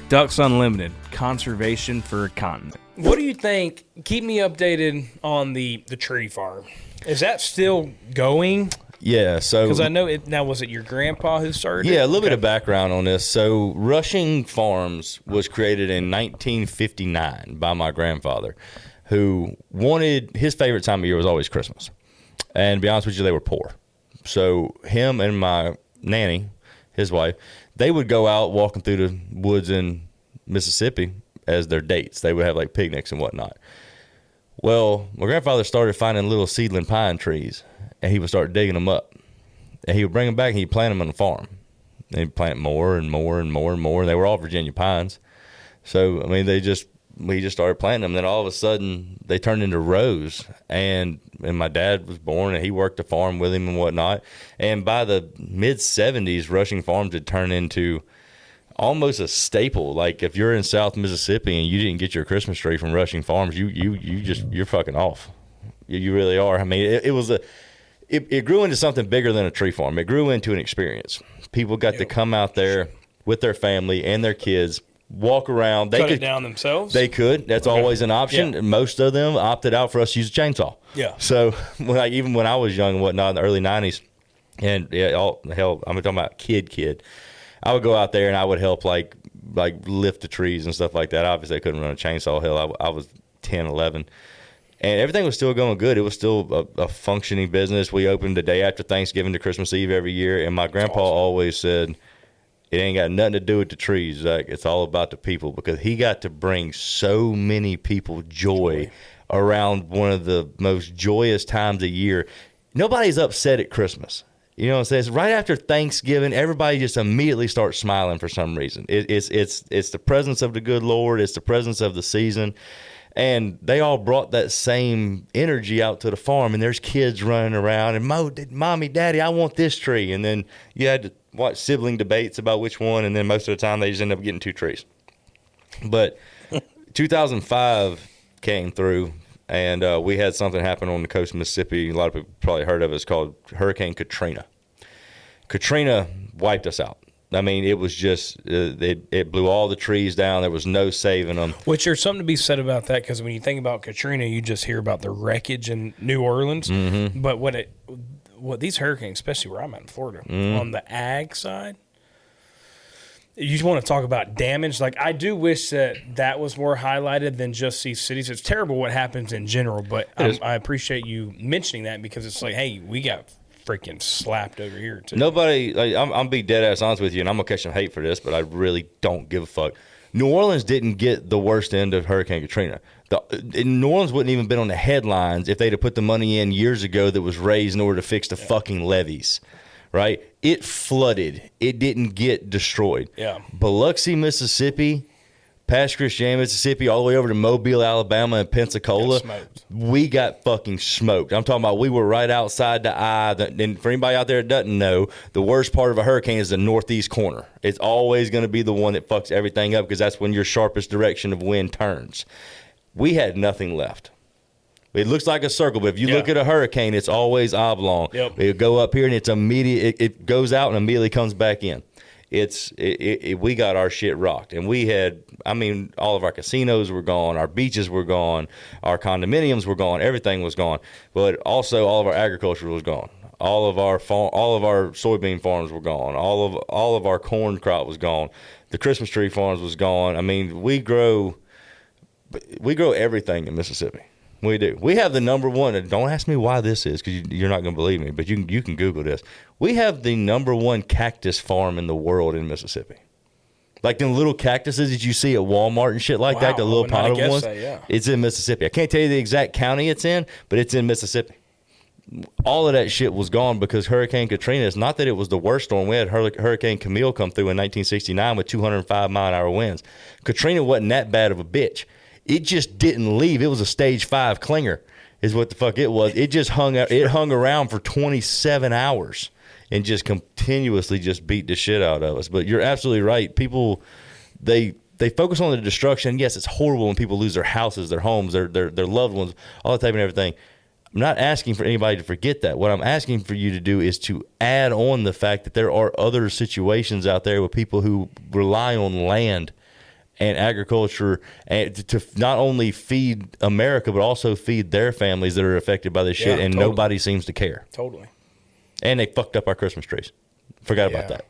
Ducks Unlimited, conservation for a continent. What do you think? Keep me updated on the tree farm. Is that still going? Yeah, so Because I know it now. Was it your grandpa who started? Yeah, a little bit of background on this. So Rushing Farms was created in 1959 by my grandfather, who wanted, his favorite time of year was always Christmas. And to be honest with you, they were poor. So him and my nanny, his wife, they would go out walking through the woods in Mississippi as their dates. They would have like picnics and whatnot. Well, my grandfather started finding little seedling pine trees, and he would start digging them up. And he would bring them back, and he'd plant them on the farm. And he'd plant more and more and more and more. And they were all Virginia pines. So, I mean, we just started planting them. And then all of a sudden, they turned into rows. And my dad was born, and he worked the farm with him and whatnot. And by the mid-'70s, Rushing Farms had turned into almost a staple. Like, if you're in South Mississippi and you didn't get your Christmas tree from Rushing Farms, you're fucking off. You really are. I mean, it grew into something bigger than a tree farm. It grew into an experience. People got to come out there with their family and their kids, walk around. They Cut could it down themselves? They could. That's always an option. Yeah. Most of them opted out for us to use a chainsaw. Yeah. So even when I was young and whatnot in the early 90s, And hell, I'm talking about kid. I would go out there and I would help like lift the trees and stuff like that. Obviously, I couldn't run a chainsaw. Hell, I was 10, 11. And everything was still going good. It was still a functioning business. We opened the day after Thanksgiving to Christmas Eve every year. And my grandpa always said, it ain't got nothing to do with the trees, Zach. It's all about the people, because he got to bring so many people joy around one of the most joyous times of year. Nobody's upset at Christmas. You know what I'm saying? It's right after Thanksgiving, everybody just immediately starts smiling for some reason. It's the presence of the good Lord. It's the presence of the season. And they all brought that same energy out to the farm, and there's kids running around, and Mommy, Daddy, I want this tree. And then you had to watch sibling debates about which one, and then most of the time they just end up getting 2 trees. But 2005 came through, and we had something happen on the coast of Mississippi. A lot of people probably heard of it. It's called Hurricane Katrina. Katrina wiped us out. I mean, it was just, it blew all the trees down. There was no saving them. Which there's something to be said about that, because when you think about Katrina, you just hear about the wreckage in New Orleans. Mm-hmm. But what these hurricanes, especially where I'm at in Florida, on the ag side, you just want to talk about damage. Like, I do wish that was more highlighted than just these cities. It's terrible what happens in general, but I appreciate you mentioning that, because it's like, hey, we got freaking slapped over here too. Nobody, like, I'm be dead ass honest with you, and I'm gonna catch some hate for this, but I really don't give a fuck. New Orleans didn't get the worst end of Hurricane Katrina. New Orleans wouldn't even been on the headlines if they'd have put the money in years ago that was raised in order to fix the fucking levees, right? It flooded. It didn't get destroyed. Yeah. Biloxi, Mississippi, past Christiana, Mississippi, all the way over to Mobile, Alabama, and Pensacola, we got fucking smoked. I'm talking about, we were right outside the eye. And for anybody out there that doesn't know, the worst part of a hurricane is the northeast corner. It's always going to be the one that fucks everything up, because that's when your sharpest direction of wind turns. We had nothing left. It looks like a circle, but if you look at a hurricane, it's always oblong. Yep. It'll go up here, and it's immediate. It goes out and immediately comes back in. We got our shit rocked, and we had, I mean, all of our casinos were gone, our beaches were gone, our condominiums were gone, everything was gone. But also all of our agriculture was gone. All of our soybean farms were gone. All of our corn crop was gone. The Christmas tree farms was gone. I mean, we grow everything in Mississippi. We do. We have the number one, and don't ask me why this is, because you're not going to believe me, but you can Google this. We have the number one cactus farm in the world in Mississippi. Like them little cactuses that you see at Walmart and shit like that, the little potted ones. It's in Mississippi. I can't tell you the exact county it's in, but it's in Mississippi. All of that shit was gone because Hurricane Katrina. It's not that it was the worst storm. We had Hurricane Camille come through in 1969 with 205 mile-an-hour winds. Katrina wasn't that bad of a bitch. It just didn't leave. It was a stage 5 clinger is what the fuck it was. It just hung around for 27 hours and just continuously just beat the shit out of us. But you're absolutely right. People, they focus on the destruction. Yes, it's horrible when people lose their houses, their homes, their loved ones, all that type of everything. I'm not asking for anybody to forget that. What I'm asking for you to do is to add on the fact that there are other situations out there with people who rely on land and agriculture, and to not only feed America, but also feed their families that are affected by this shit, and totally. Nobody seems to care. Totally. And they fucked up our Christmas trees. Forgot about that.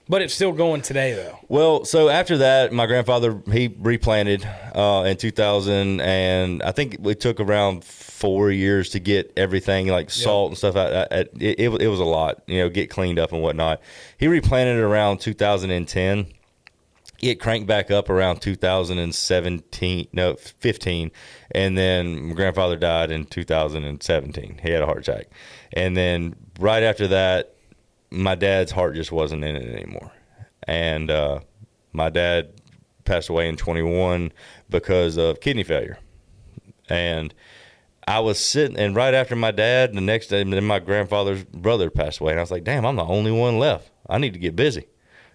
But it's still going today, though. Well, so after that, my grandfather, he replanted in 2000, and I think it took around 4 years to get everything, like salt and stuff out. It was a lot, get cleaned up and whatnot. He replanted it around 2010. It cranked back up around 15, and then my grandfather died in 2017. He had a heart attack. And then right after that, my dad's heart just wasn't in it anymore. And my dad passed away in 21 because of kidney failure. And I was sitting, and right after my dad, the next day, then my grandfather's brother passed away. And I was like, damn, I'm the only one left. I need to get busy.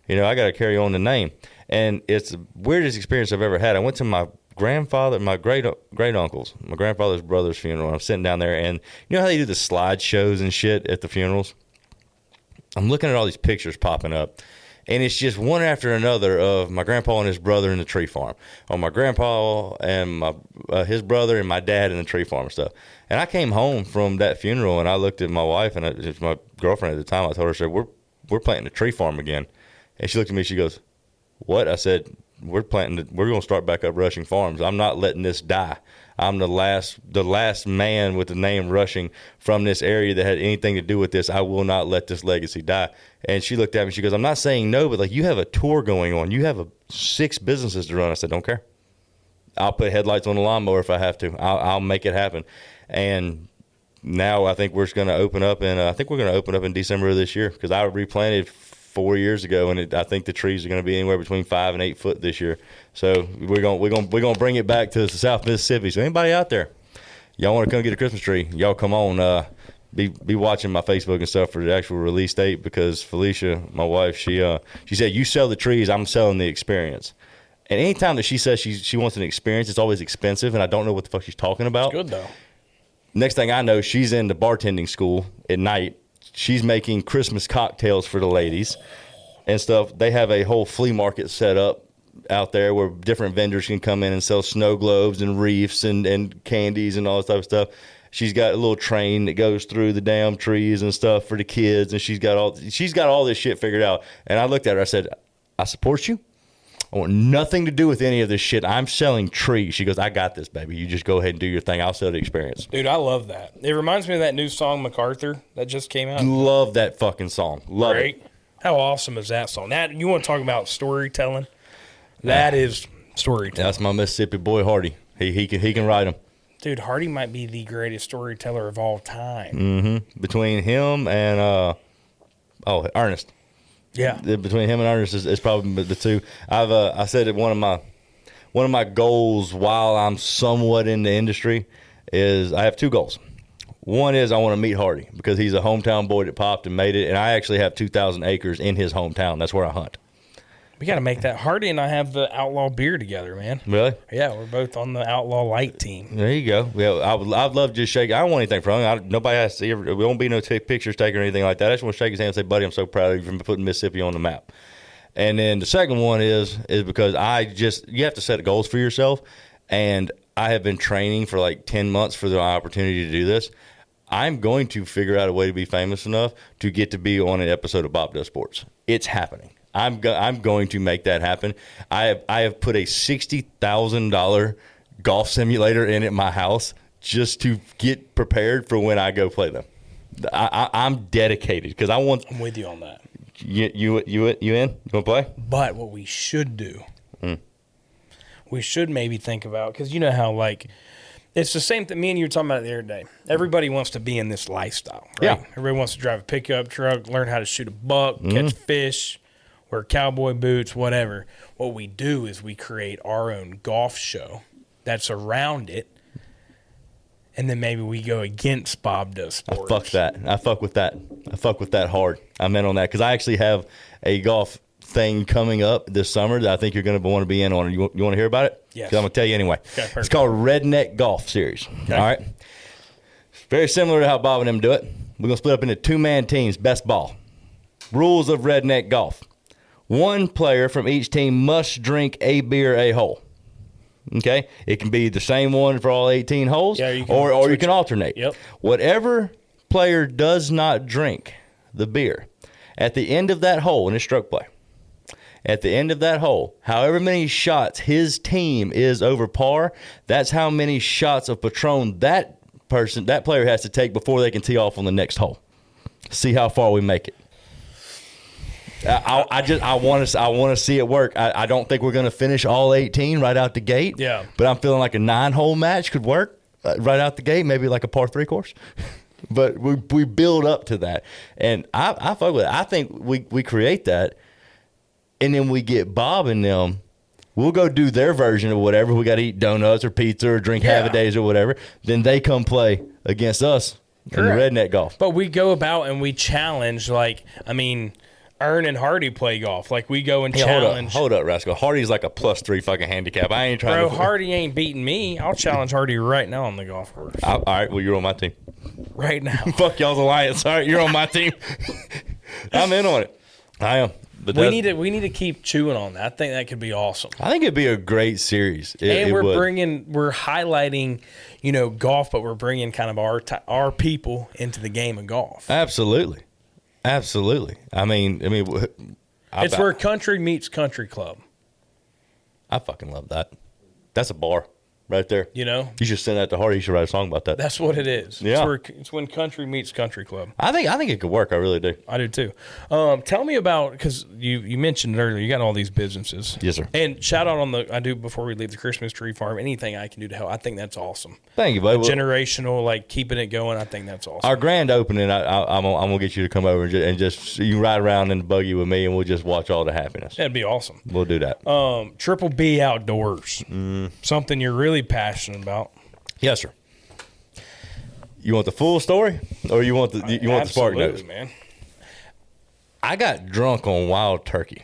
I got to carry on the name. And it's the weirdest experience I've ever had. I went to my grandfather, my great uncle's, my grandfather's brother's funeral. I'm sitting down there, and you know how they do the slideshows and shit at the funerals? I'm looking at all these pictures popping up, And it's just one after another of my grandpa and his brother in the tree farm, or my grandpa and his brother and my dad in the tree farm and stuff. And I came home from that funeral, and I looked at my wife, and it was my girlfriend at the time. I told her, I said, we're planting a tree farm again. And she looked at me, she goes, what? I said, we're going to start back up Rushing Farms. I'm not letting this die. I'm the last man with the name Rushing from this area that had anything to do with this. I will not let this legacy die. And she looked at me, she goes, I'm not saying no, but like, you have a tour going on. You have 6 businesses to run. I said, don't care. I'll put headlights on the lawnmower if I have to. I'll make it happen. And now I think we're going to open up in December of this year, because I replanted 4 years ago, and I think the trees are going to be anywhere between 5 and 8 foot this year. So we're going to bring it back to South Mississippi. So anybody out there, y'all want to come get a Christmas tree, y'all come on. Be watching my Facebook and stuff for the actual release date, because Felicia, my wife, she said, you sell the trees, I'm selling the experience. And anytime that she says she wants an experience, it's always expensive, and I don't know what the fuck she's talking about. Good though. Next thing I know, she's in the bartending school at night. She's making Christmas cocktails for the ladies and stuff. They have a whole flea market set up out there where different vendors can come in and sell snow globes and wreaths and candies and all this type of stuff. She's got a little train that goes through the damn trees and stuff for the kids, and she's got all this shit figured out. And I looked at her, I said, I support you. I want nothing to do with any of this shit. I'm selling trees. She goes, I got this, baby. You just go ahead and do your thing. I'll sell the experience. Dude, I love that. It reminds me of that new song, MacArthur, that just came out. Love that fucking song. Love it. How awesome is that song? That, you want to talk about storytelling? That is storytelling. That's my Mississippi boy, Hardy. He can write them. Dude, Hardy might be the greatest storyteller of all time. Mm-hmm. Between him and Ernest. Yeah. Between him and Ernest is probably the two. I said that one of my goals while I'm somewhat in the industry is I have 2 goals. One is I want to meet Hardy, because he's a hometown boy that popped and made it, and I actually have 2,000 acres in his hometown. That's where I hunt. We got to make that. Hardy and I have the Outlaw beer together, man. Really? Yeah, we're both on the Outlaw Light team. There you go. Yeah, I'd love to just shake. I don't want anything from him. Nobody has to see. We won't be no pictures taken or anything like that. I just want to shake his hand and say, buddy, I'm so proud of you for putting Mississippi on the map. And then the second one is because you have to set goals for yourself. And I have been training for like 10 months for the opportunity to do this. I'm going to figure out a way to be famous enough to get to be on an episode of Bob Does Sports. It's happening. I'm going to make that happen. I have put a $60,000 golf simulator in at my house just to get prepared for when I go play them. I'm dedicated because I'm with you on that. You in? You want to play? But what we should do, we should maybe think about, because you know how like it's the same thing. Me and you were talking about it the other day. Everybody wants to be in this lifestyle, right? Yeah. Everybody wants to drive a pickup truck, learn how to shoot a buck, catch fish, wear cowboy boots, whatever. What we do is we create our own golf show that's around it, and then maybe we go against Bob Does Sports. I fuck with that hard. I'm in on that because I actually have a golf thing coming up this summer that I think you're going to want to be in on. You want to hear about it? Yes. Because I'm going to tell you anyway. Okay, it's called Redneck Golf Series. Okay. All right? Very similar to how Bob and them do it. We're going to split up into 2-man teams, best ball. Rules of Redneck Golf. 1 player from each team must drink a beer a hole. Okay? It can be the same one for all 18 holes, yeah, you can alternate. Yep. Whatever player does not drink the beer at the end of that hole, in a stroke play, at the end of that hole, however many shots his team is over par, that's how many shots of Patron that player has to take before they can tee off on the next hole. See how far we make it. I want to see it work. I don't think we're going to finish all 18 right out the gate. Yeah. But I'm feeling like a 9-hole match could work right out the gate, maybe like a par 3 course. But we build up to that. And I fuck with it. I think we create that, and then we get Bob and them. We'll go do their version of whatever. We got to eat donuts or pizza or drink Have-A-Days or whatever. Then they come play against us in the Redneck Golf. But we go about and we challenge, Ern and Hardy play golf. Like, we go and challenge. Hold up, Rascal. Hardy's like a +3 fucking handicap. I ain't trying to. Hardy ain't beating me. I'll challenge Hardy right now on the golf course. All right, well, you're on my team. Right now. Fuck y'all's alliance. All right, you're on my team. I'm in on it. I am. But we need to keep chewing on that. I think that could be awesome. I think it'd be a great series. We're highlighting, golf, but we're bringing kind of our people into the game of golf. Absolutely. I mean, it's where country meets country club. I fucking love that. That's a bar right there. You should send that to Hardy. You should write a song about that. That's what it is. Yeah. It's when country meets country club. I think it could work. I really do. I do too. Tell me about, because you mentioned earlier, you got all these businesses. Yes, sir. And shout out on I do before we leave the Christmas tree farm, anything I can do to help. I think that's awesome. Thank you, buddy. Generational, keeping it going. I think that's awesome. Our grand opening, I'm gonna get you to come over and just you can ride around in the buggy with me, and we'll just watch all the happiness. That'd be awesome. We'll do that. Triple B Outdoors, something you're really passionate about. Yes, sir. You want the full story, or you want the spark notes? Absolutely, man. I got drunk on wild turkey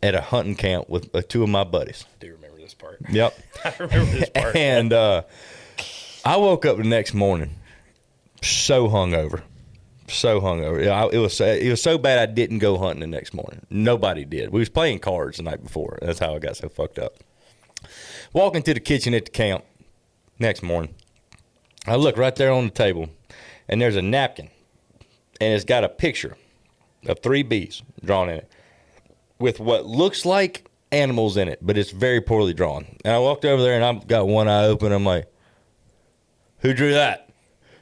at a hunting camp with two of my buddies. I do remember this part. Yep. I remember this part. And I woke up the next morning so hungover. It was so bad I didn't go hunting the next morning. Nobody did. We was playing cards the night before. That's how I got so fucked up. Walking to the kitchen at the camp next morning, I look right there on the table, and there's a napkin, and it's got a picture of 3 bees drawn in it with what looks like animals in it, but it's very poorly drawn. And I walked over there, and I got one eye open. I'm like, who drew that?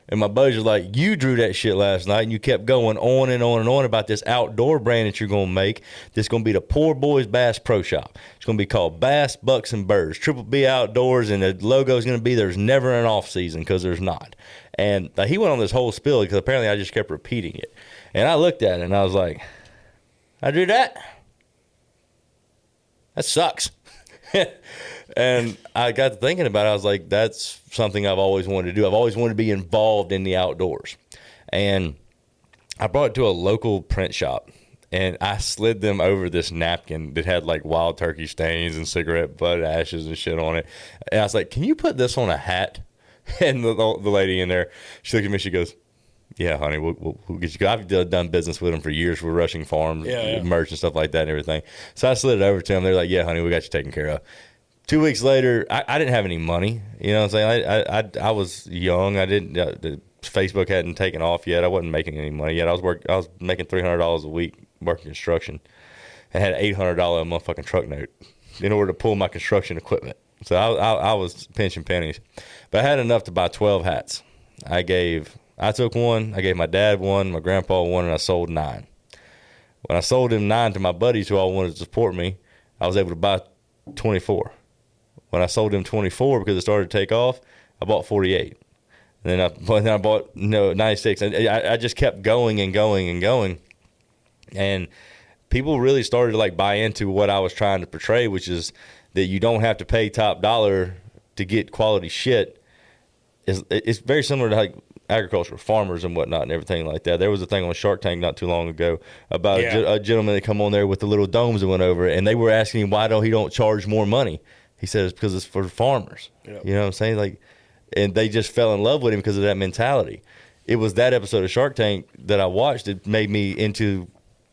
And my buddies was like, you drew that shit last night, and you kept going on and on and on about this outdoor brand that you're going to make. That's going to be the Poor Boys Bass Pro Shop. It's going to be called Bass, Bucks, and Birds. Triple B Outdoors, and the logo is going to be there's never an off season, because there's not. And he went on this whole spiel because apparently I just kept repeating it. And I looked at it, and I was like, I drew that? That sucks. And I got to thinking about it. I was like, that's something I've always wanted to do. I've always wanted to be involved in the outdoors. And I brought it to a local print shop, and I slid them over this napkin that had wild turkey stains and cigarette butt ashes and shit on it. And I was like, can you put this on a hat? And the lady in there, she looked at me, she goes, yeah, honey, we'll get you. I've done business with them for years. We're Rushing Farms, merch and stuff like that and everything. So I slid it over to them. They're like, yeah, honey, we got you taken care of. 2 weeks later, I didn't have any money. You know what I'm saying? I was young. I didn't. The Facebook hadn't taken off yet. I wasn't making any money yet. I was making $300 a week working construction. I had an $800 motherfucking truck note in order to pull my construction equipment. So I was pinching pennies, but I had enough to buy 12 hats. I took one. I gave my dad one, my grandpa one, and I sold 9. When I sold them 9 to my buddies who all wanted to support me, I was able to buy 24. When I sold them 24 because it started to take off, I bought 48. And then I bought 96. And I just kept going and going and going. And people really started to buy into what I was trying to portray, which is that you don't have to pay top dollar to get quality shit. It's very similar to agriculture, farmers and whatnot and everything like that. There was a thing on Shark Tank not too long ago about a gentleman that come on there with the little domes that went over it, and they were asking him why he don't charge more money. He said it's because it's for farmers. Yep. You know what I'm saying? And they just fell in love with him because of that mentality. It was that episode of Shark Tank that I watched that made me into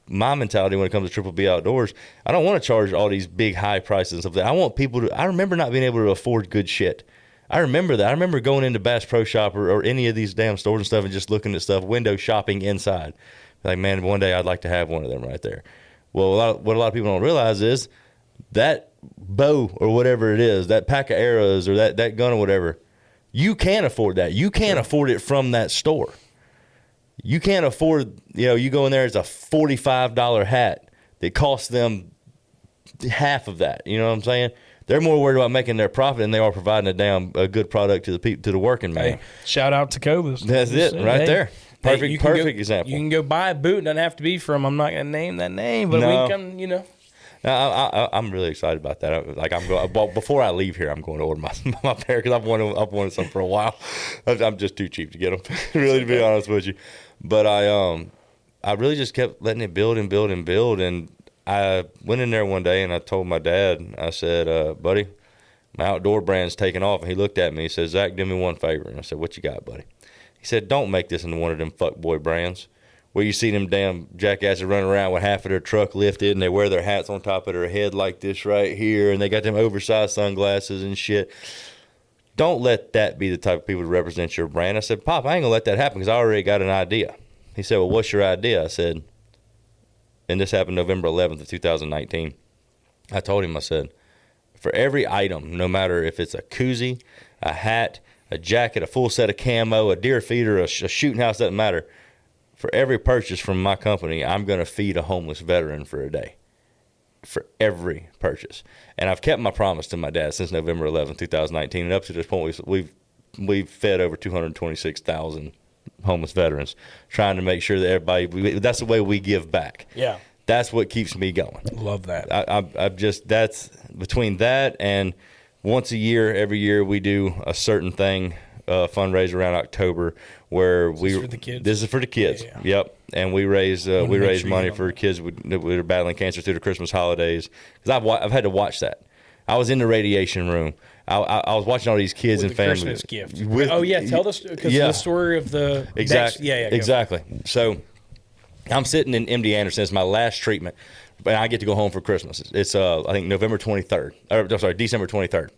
my mentality when it comes to Triple B Outdoors. I don't want to charge all these big high prices and stuff. I want people to. I remember not being able to afford good shit. I remember that. I remember going into Bass Pro Shop or any of these damn stores and stuff and just looking at stuff, window shopping inside. Like, man, one day I'd like to have one of them right there. Well, what a lot of people don't realize is that bow or whatever it is, that pack of arrows or that gun or whatever, you can't afford that. You can't afford it from that store. You can't afford, you go in there, it's a $45 hat that costs them half of that. You know what I'm saying? They're more worried about making their profit than they are providing a good product to the working man. Hey, shout out to TECOVAS. That's it, right there. Perfect example. You can go buy a boot. It doesn't have to be from, I'm not going to name that name, but we can, I'm really excited about that. I'm going. Well, before I leave here, I'm going to order my pair because I've wanted some for a while. I'm just too cheap to get them, really, to be honest with you. But I really just kept letting it build and build and build. And I went in there one day and I told my dad, I said, buddy, my outdoor brand's taking off. And he looked at me. He said, Zach, do me one favor. And I said, what you got, buddy? He said, don't make this into one of them fuckboy brands. where you see them damn jackasses running around with half of their truck lifted, and they wear their hats on top of their head like this right here, and they got them oversized sunglasses and shit. Don't let that be the type of people to represent your brand. I said, Pop, I ain't gonna let that happen because I already got an idea. He said, well, what's your idea? I said, and this happened November 11th of 2019. I told him, I said, for every item, no matter if it's a koozie, a hat, a jacket, a full set of camo, a deer feeder, a shooting house, doesn't matter. For every purchase from my company, I'm going to feed a homeless veteran for a day. For every purchase. And I've kept my promise to my dad since November 11, 2019. And up to this point, we've fed over 226,000 homeless veterans, trying to make sure that everybody, that's the way we give back. Yeah. That's what keeps me going. Love that. I've just, that's between that and once a year, every year we do a certain thing, fundraiser around October where this is for the kids. Yeah. Yep. And we raise money for kids that are battling cancer through the Christmas holidays. Because I've had to watch that. I was in the radiation room. I was watching all these kids and families. Christmas gift. Tell us because the story of the exactly. Exactly. So I'm sitting in MD Anderson. It's my last treatment, but I get to go home for Christmas. It's I think December 23rd.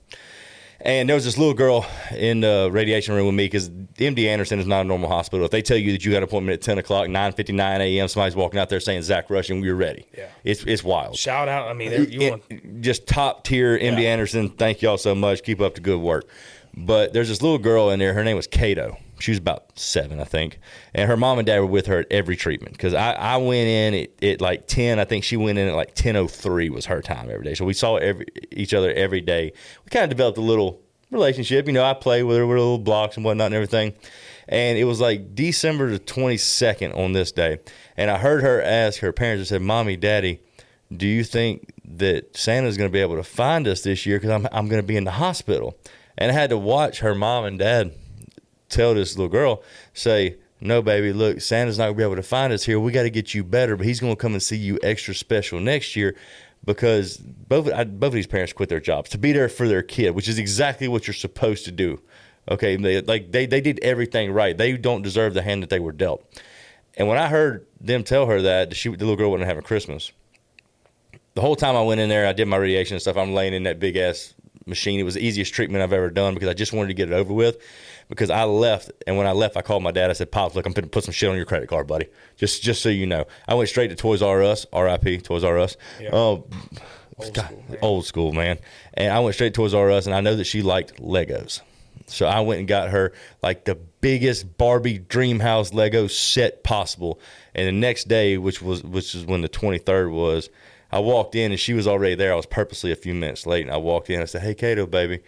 And there was this little girl in the radiation room with me because MD Anderson is not a normal hospital. If they tell you that you got an appointment at 10 o'clock, 9:59 a.m., somebody's walking out there saying, Zach Rushing, we're ready. Yeah. It's wild. Shout out. I mean, just top tier MD Anderson. Thank y'all so much. Keep up the good work. But there's this little girl in there. Her name was Kato. She was about 7, I think. And her mom and dad were with her at every treatment because I went in at like 10. I think she went in at like 10:03 was her time every day. So we saw each other every day. We kind of developed a little relationship. I play with her with little blocks and whatnot and everything. And it was like December the 22nd on this day. And I heard her ask her parents, I said, Mommy, Daddy, do you think that Santa's going to be able to find us this year because I'm going to be in the hospital? And I had to watch her mom and dad tell this little girl, say, no, baby, look, Santa's not going to be able to find us here. We got to get you better, but he's going to come and see you extra special next year because both of these parents quit their jobs to be there for their kid, which is exactly what you're supposed to do. Okay, they did everything right. They don't deserve the hand that they were dealt. And when I heard them tell her that the little girl wasn't having Christmas, the whole time I went in there, I did my radiation and stuff. I'm laying in that big-ass machine. It was the easiest treatment I've ever done because I just wanted to get it over with because I left. And when I left, I called my dad. I said, Pops, look, I'm going to put some shit on your credit card, buddy. Just so you know. I went straight to Toys R Us, RIP, Toys R Us. Yeah. Old school, man. And I went straight to Toys R Us, and I know that she liked Legos. So I went and got her like the biggest Barbie dream house Lego set possible. And the next day, which is when the 23rd was, I walked in and she was already there. I was purposely a few minutes late, and I walked in. I said, "Hey, Kato, baby,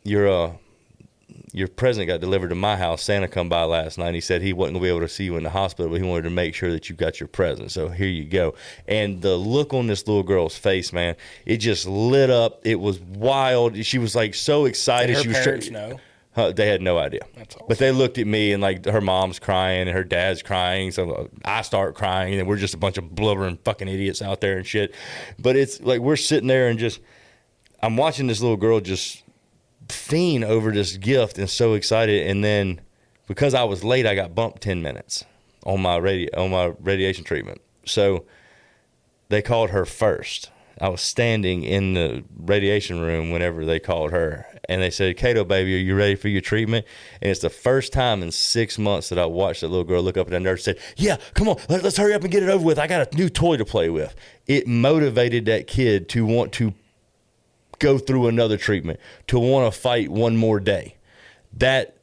your present got delivered to my house. Santa come by last night. And he said he wasn't gonna be able to see you in the hospital, but he wanted to make sure that you got your present. So here you go." And the look on this little girl's face, man, it just lit up. It was wild. She was like so excited. Did her parents know? They had no idea. That's awesome. But they looked at me and like her mom's crying and her dad's crying. So I start crying and we're just a bunch of blubbering fucking idiots out there and shit. But it's like we're sitting there and just, I'm watching this little girl just fiend over this gift and so excited. And then because I was late, I got bumped 10 minutes on my radiation treatment. So they called her first. I was standing in the radiation room whenever they called her. And they said, "Kato, baby, are you ready for your treatment?" And it's the first time in 6 months that I watched that little girl look up at that nurse and said, "Yeah, come on, let's hurry up and get it over with. I got a new toy to play with." It motivated that kid to want to go through another treatment, to want to fight one more day. That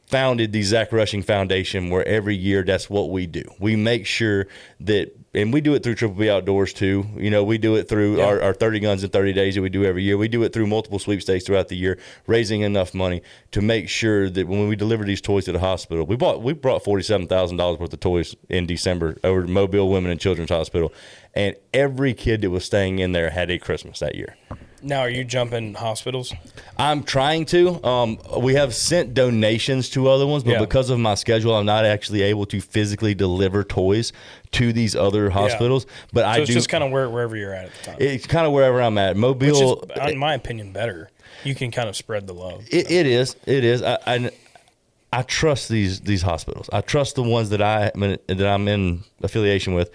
founded the Zach Rushing Foundation, where every year that's what we do. We make sure that, and we do it through Triple B Outdoors too. We do it through our 30 guns in 30 days that we do every year. We do it through multiple sweepstakes throughout the year, raising enough money to make sure that when we deliver these toys to the hospital, we brought $47,000 worth of toys in December over to Mobile Women and Children's Hospital, and every kid that was staying in there had a Christmas that year. Now, are you jumping hospitals? I'm trying to. We have sent donations to other ones, but because of my schedule, I'm not actually able to physically deliver toys to these other hospitals. But so it's just kind of wherever you're at the time. It's kind of wherever I'm at. Mobile, which is, in my opinion, better. You can kind of spread the love. It is. I I trust these hospitals. I trust the ones that I'm in affiliation with,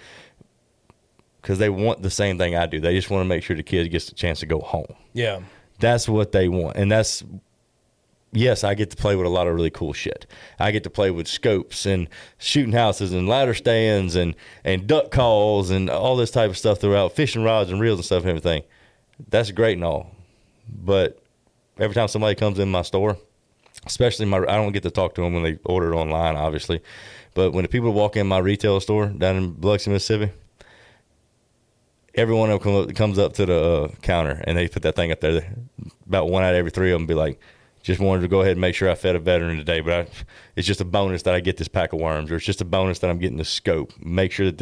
because they want the same thing I do. They just want to make sure the kid gets a chance to go home. Yeah. That's what they want. And yes, I get to play with a lot of really cool shit. I get to play with scopes and shooting houses and ladder stands and duck calls and all this type of stuff throughout, fishing rods and reels and stuff and everything. That's great and all. But every time somebody comes in my store, especially I don't get to talk to them when they order it online, obviously. But when the people walk in my retail store down in Biloxi, Mississippi, every one of them comes up to the counter, and they put that thing up there. About one out of every three of them be like, just wanted to go ahead and make sure I fed a veteran today, but it's just a bonus that I get this pack of worms, or it's just a bonus that I'm getting the scope. Make sure that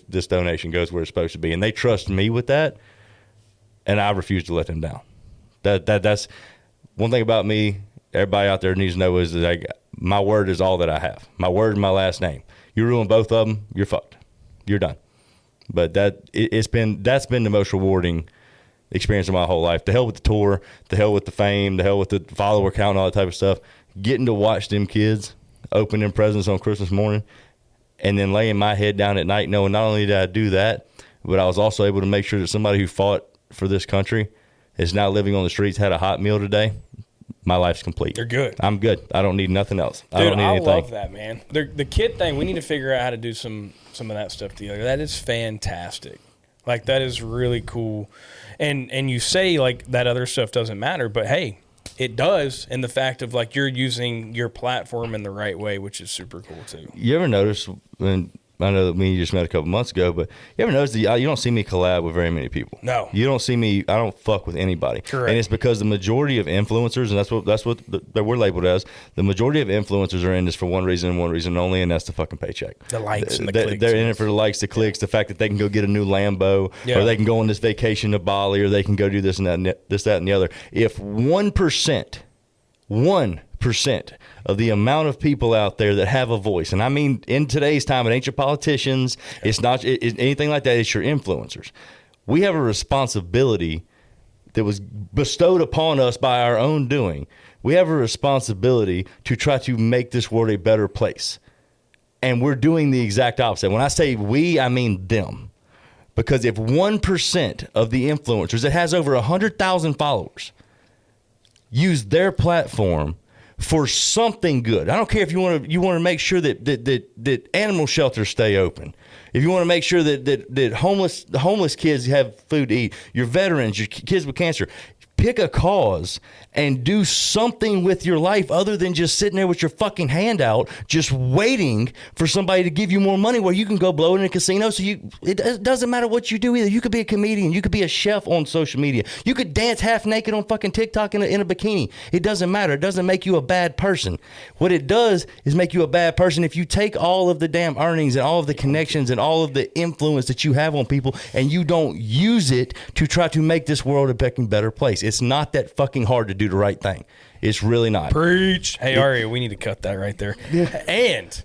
this donation goes where it's supposed to be. And they trust me with that, and I refuse to let them down. That's one thing about me everybody out there needs to know is that my word is all that I have. My word and my last name. You ruin both of them, you're fucked. You're done. But that's been the most rewarding experience of my whole life. The hell with the tour, the hell with the fame, the hell with the follower count and all that type of stuff. Getting to watch them kids open them presents on Christmas morning and then laying my head down at night knowing not only did I do that, but I was also able to make sure that somebody who fought for this country is now living on the streets, had a hot meal today. My life's complete. You're good. I'm good. I don't need nothing else. Dude, I don't need anything. I love that, man. The kid thing, we need to figure out how to do some of that stuff together. That is fantastic. Like, that is really cool. And you say, like, that other stuff doesn't matter, but, hey, it does, in the fact of, like, you're using your platform in the right way, which is super cool, too. You ever notice, when I know that me and you just met a couple months ago, but you ever notice that you don't see me collab with very many people? No. You don't see me, I don't fuck with anybody. Correct. And it's because the majority of influencers, and that's what that we're labeled as, the majority of influencers are in this for one reason and one reason only, and that's the fucking paycheck. The likes and the clicks. They're in it for the likes, the clicks, the fact that they can go get a new Lambo, or they can go on this vacation to Bali, or they can go do this and that, and the other. If 1% of the amount of people out there that have a voice, and I mean in today's time, it ain't your politicians, it's not anything like that, it's your influencers. We have a responsibility that was bestowed upon us by our own doing. We have a responsibility to try to make this world a better place. And we're doing the exact opposite. When I say we, I mean them. Because if 1% of the influencers that has over 100,000 followers use their platform for something good. I don't care if you want to make sure that animal shelters stay open. If you want to make sure that homeless kids have food to eat, your veterans, your kids with cancer, pick a cause and do something with your life other than just sitting there with your fucking hand out, just waiting for somebody to give you more money where you can go blow it in a casino. So it doesn't matter what you do either. You could be a comedian. You could be a chef on social media. You could dance half naked on fucking TikTok in a bikini. It doesn't matter. It doesn't make you a bad person. What it does is make you a bad person if you take all of the damn earnings and all of the connections and all of the influence that you have on people and you don't use it to try to make this world a better place. It's not that fucking hard to do the right thing. It's really not. Preach. Hey, Aria, we need to cut that right there. Yeah. And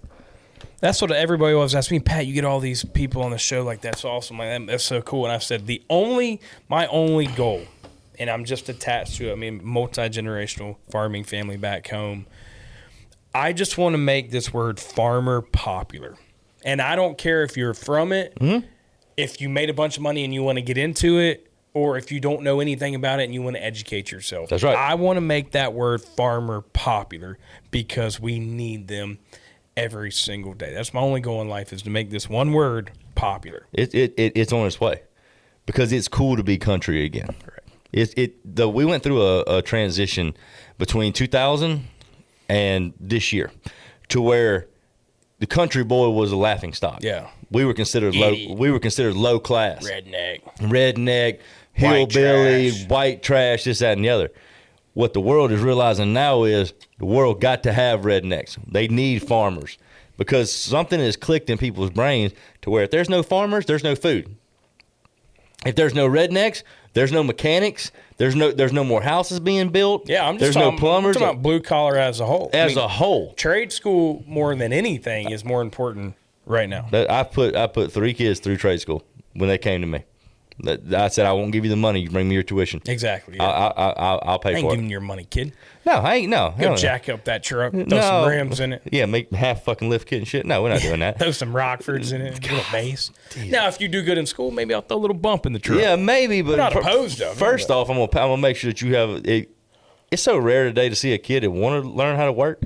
that's what everybody always asks me, Pat, you get all these people on the show, like, that's awesome. Like, that's so cool. And I've said my only goal, and I'm just attached to it, I mean, multi-generational farming family back home, I just want to make this word farmer popular. And I don't care if you're from it, if you made a bunch of money and you want to get into it, or if you don't know anything about it and you want to educate yourself. That's right. I want to make that word farmer popular because we need them every single day. That's my only goal in life, is to make this one word popular. It's on its way because it's cool to be country again. Right. We went through a transition between 2000 and this year to where the country boy was a laughing stock. Yeah. We were considered low class. Redneck, hillbilly, white trash, this, that, and the other. What the world is realizing now is the world got to have rednecks. They need farmers because something has clicked in people's brains to where if there's no farmers, there's no food. If there's no rednecks, there's no mechanics. There's no more houses being built. Yeah, I'm just there's no plumbers. I'm talking about blue collar as a whole. A whole, trade school more than anything is more important right now. I put 3 kids through trade school when they came to me. I said, I won't give you the money. You bring me your tuition. Exactly. Yeah. I'll pay I ain't for giving it. you your money, kid. No, I ain't. No. Go hell jack up that truck. Throw No. some rims in it. Yeah, make half fucking lift kit and shit. No, we're not doing that. Throw some Rockfords in it. A little bass. Now, if you do good in school, maybe I'll throw a little bump in the truck. Yeah, maybe, but I'm not opposed to it. First off, I'm gonna make sure that you have it. It's so rare today to see a kid that want to learn how to work.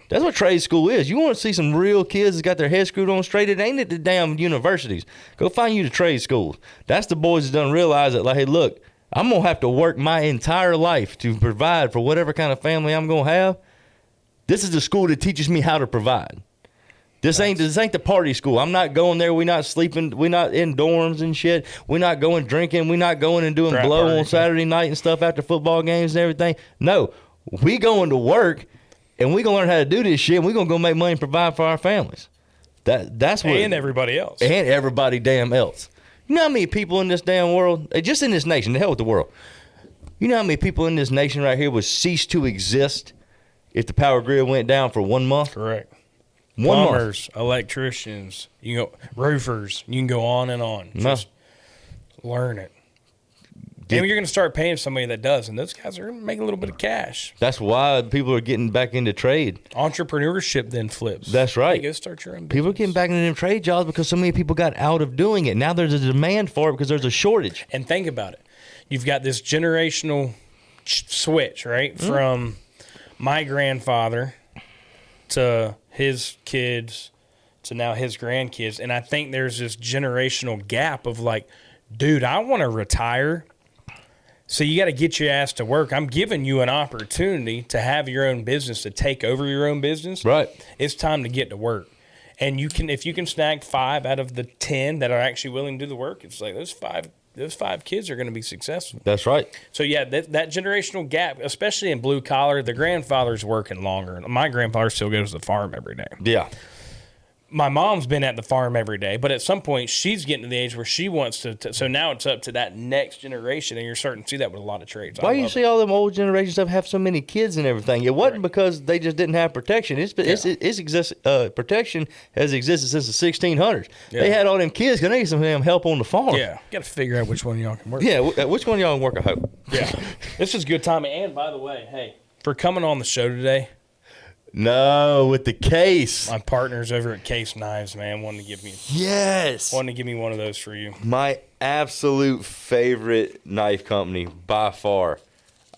That's what trade school is. You want to see some real kids that got their head screwed on straight. It ain't at the damn universities. Go find you the trade schools. That's the boys that done realize that, like, hey, look, I'm going to have to work my entire life to provide for whatever kind of family I'm going to have. This is the school that teaches me how to provide. This ain't the party school. I'm not going there. We're not sleeping. We're not in dorms and shit. We're not going drinking. We're not going and doing blow on Saturday night and stuff after football games and everything. No, we going to work. And we're going to learn how to do this shit, and we're going to go make money and provide for our families. That's what. And everybody else. And everybody damn else. You know how many people in this damn world, just in this nation, the hell with the world. You know how many people in this nation right here would cease to exist if the power grid went down for 1 month? Correct. 1 month. Plumbers, electricians, you can go, roofers, you can go on and on. Just learn it. And you're going to start paying somebody that does, and those guys are going to make a little bit of cash. That's why people are getting back into trade. Entrepreneurship then flips. That's right. You go start your own business. People are getting back into them trade jobs because so many people got out of doing it. Now there's a demand for it because there's a shortage. And think about it. You've got this generational switch, right? Mm. From my grandfather to his kids to now his grandkids. And I think there's this generational gap of like, dude, I want to retire. So you got to get your ass to work. I'm giving you an opportunity to have your own business, to take over your own business. Right. It's time to get to work. And you can, if you can snag 5 out of the 10 that are actually willing to do the work, it's like those five kids are going to be successful. That's right. So yeah, that generational gap, especially in blue collar, the grandfather's working longer. My grandfather still goes to the farm every day. Yeah. My mom's been at the farm every day, but at some point she's getting to the age where she wants to. So now it's up to that next generation, and you're starting to see that with a lot of trades. Why do you see all them old generations have so many kids and everything? It wasn't because they just didn't have protection. Protection has existed since the 1600s. Yeah. They had all them kids because they need some damn help on the farm. Yeah, got to figure out which one of y'all can work. Yeah, which one of y'all can work a hoe? Yeah, this is good timing. And by the way, hey, for coming on the show today. No, with the case. My partners over at Case Knives, man, wanted to give me one of those for you. My absolute favorite knife company by far.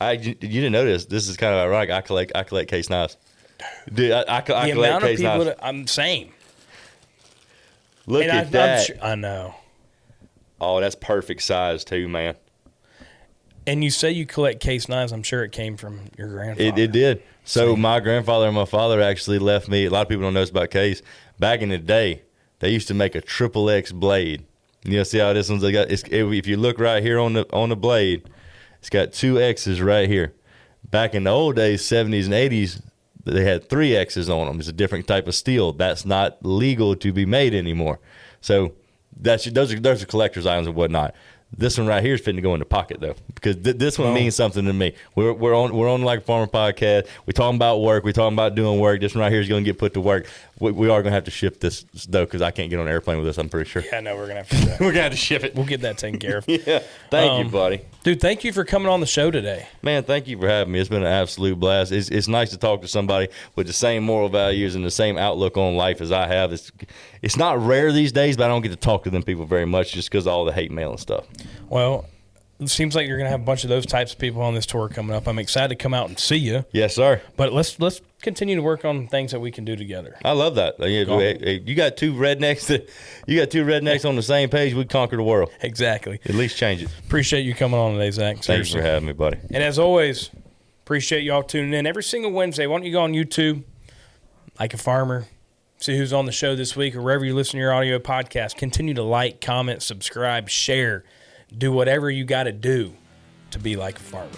You didn't know this. This is kind of ironic. I collect Case Knives. Dude, I collect Case Knives. I'm same. Look at that. I know. Oh, that's perfect size too, man. And you say you collect Case Knives. I'm sure it came from your grandfather. It did. So my grandfather and my father actually left me. A lot of people don't know this about Case. Back in the day, they used to make a XXX blade. You know, see how this one's got? If you look right here on the blade, it's got 2 X's right here. Back in the old days, 70s and 80s, they had 3 X's on them. It's a different type of steel. That's not legal to be made anymore. So those are collector's items and whatnot. This one right here is fitting to go in the pocket though, because this one means something to me. We're on Like a Farmer podcast. We're talking about work. We're talking about doing work. This one right here is going to get put to work. We are going to have to ship this though, because I can't get on an airplane with this. I'm pretty sure. Yeah, no, we're going to have to do that. We're going to have to ship it. We'll get that taken care of. Yeah. Thank you, buddy. Dude, thank you for coming on the show today. Man, thank you for having me. It's been an absolute blast. It's nice to talk to somebody with the same moral values and the same outlook on life as I have. It's not rare these days, but I don't get to talk to them people very much just because of all the hate mail and stuff. Well, it seems like you're going to have a bunch of those types of people on this tour coming up. I'm excited to come out and see you. Yes, sir. But let's continue to work on things that we can do together. I love that. You got two rednecks on the same page. We conquer the world. Exactly. At least change it. Appreciate you coming on today, Zach. Thanks for having me, buddy. And as always, appreciate y'all tuning in every single Wednesday. Why don't you go on YouTube, Like a Farmer, see who's on the show this week, or wherever you listen to your audio podcast. Continue to like, comment, subscribe, share. Do whatever you got to do to be like a farmer.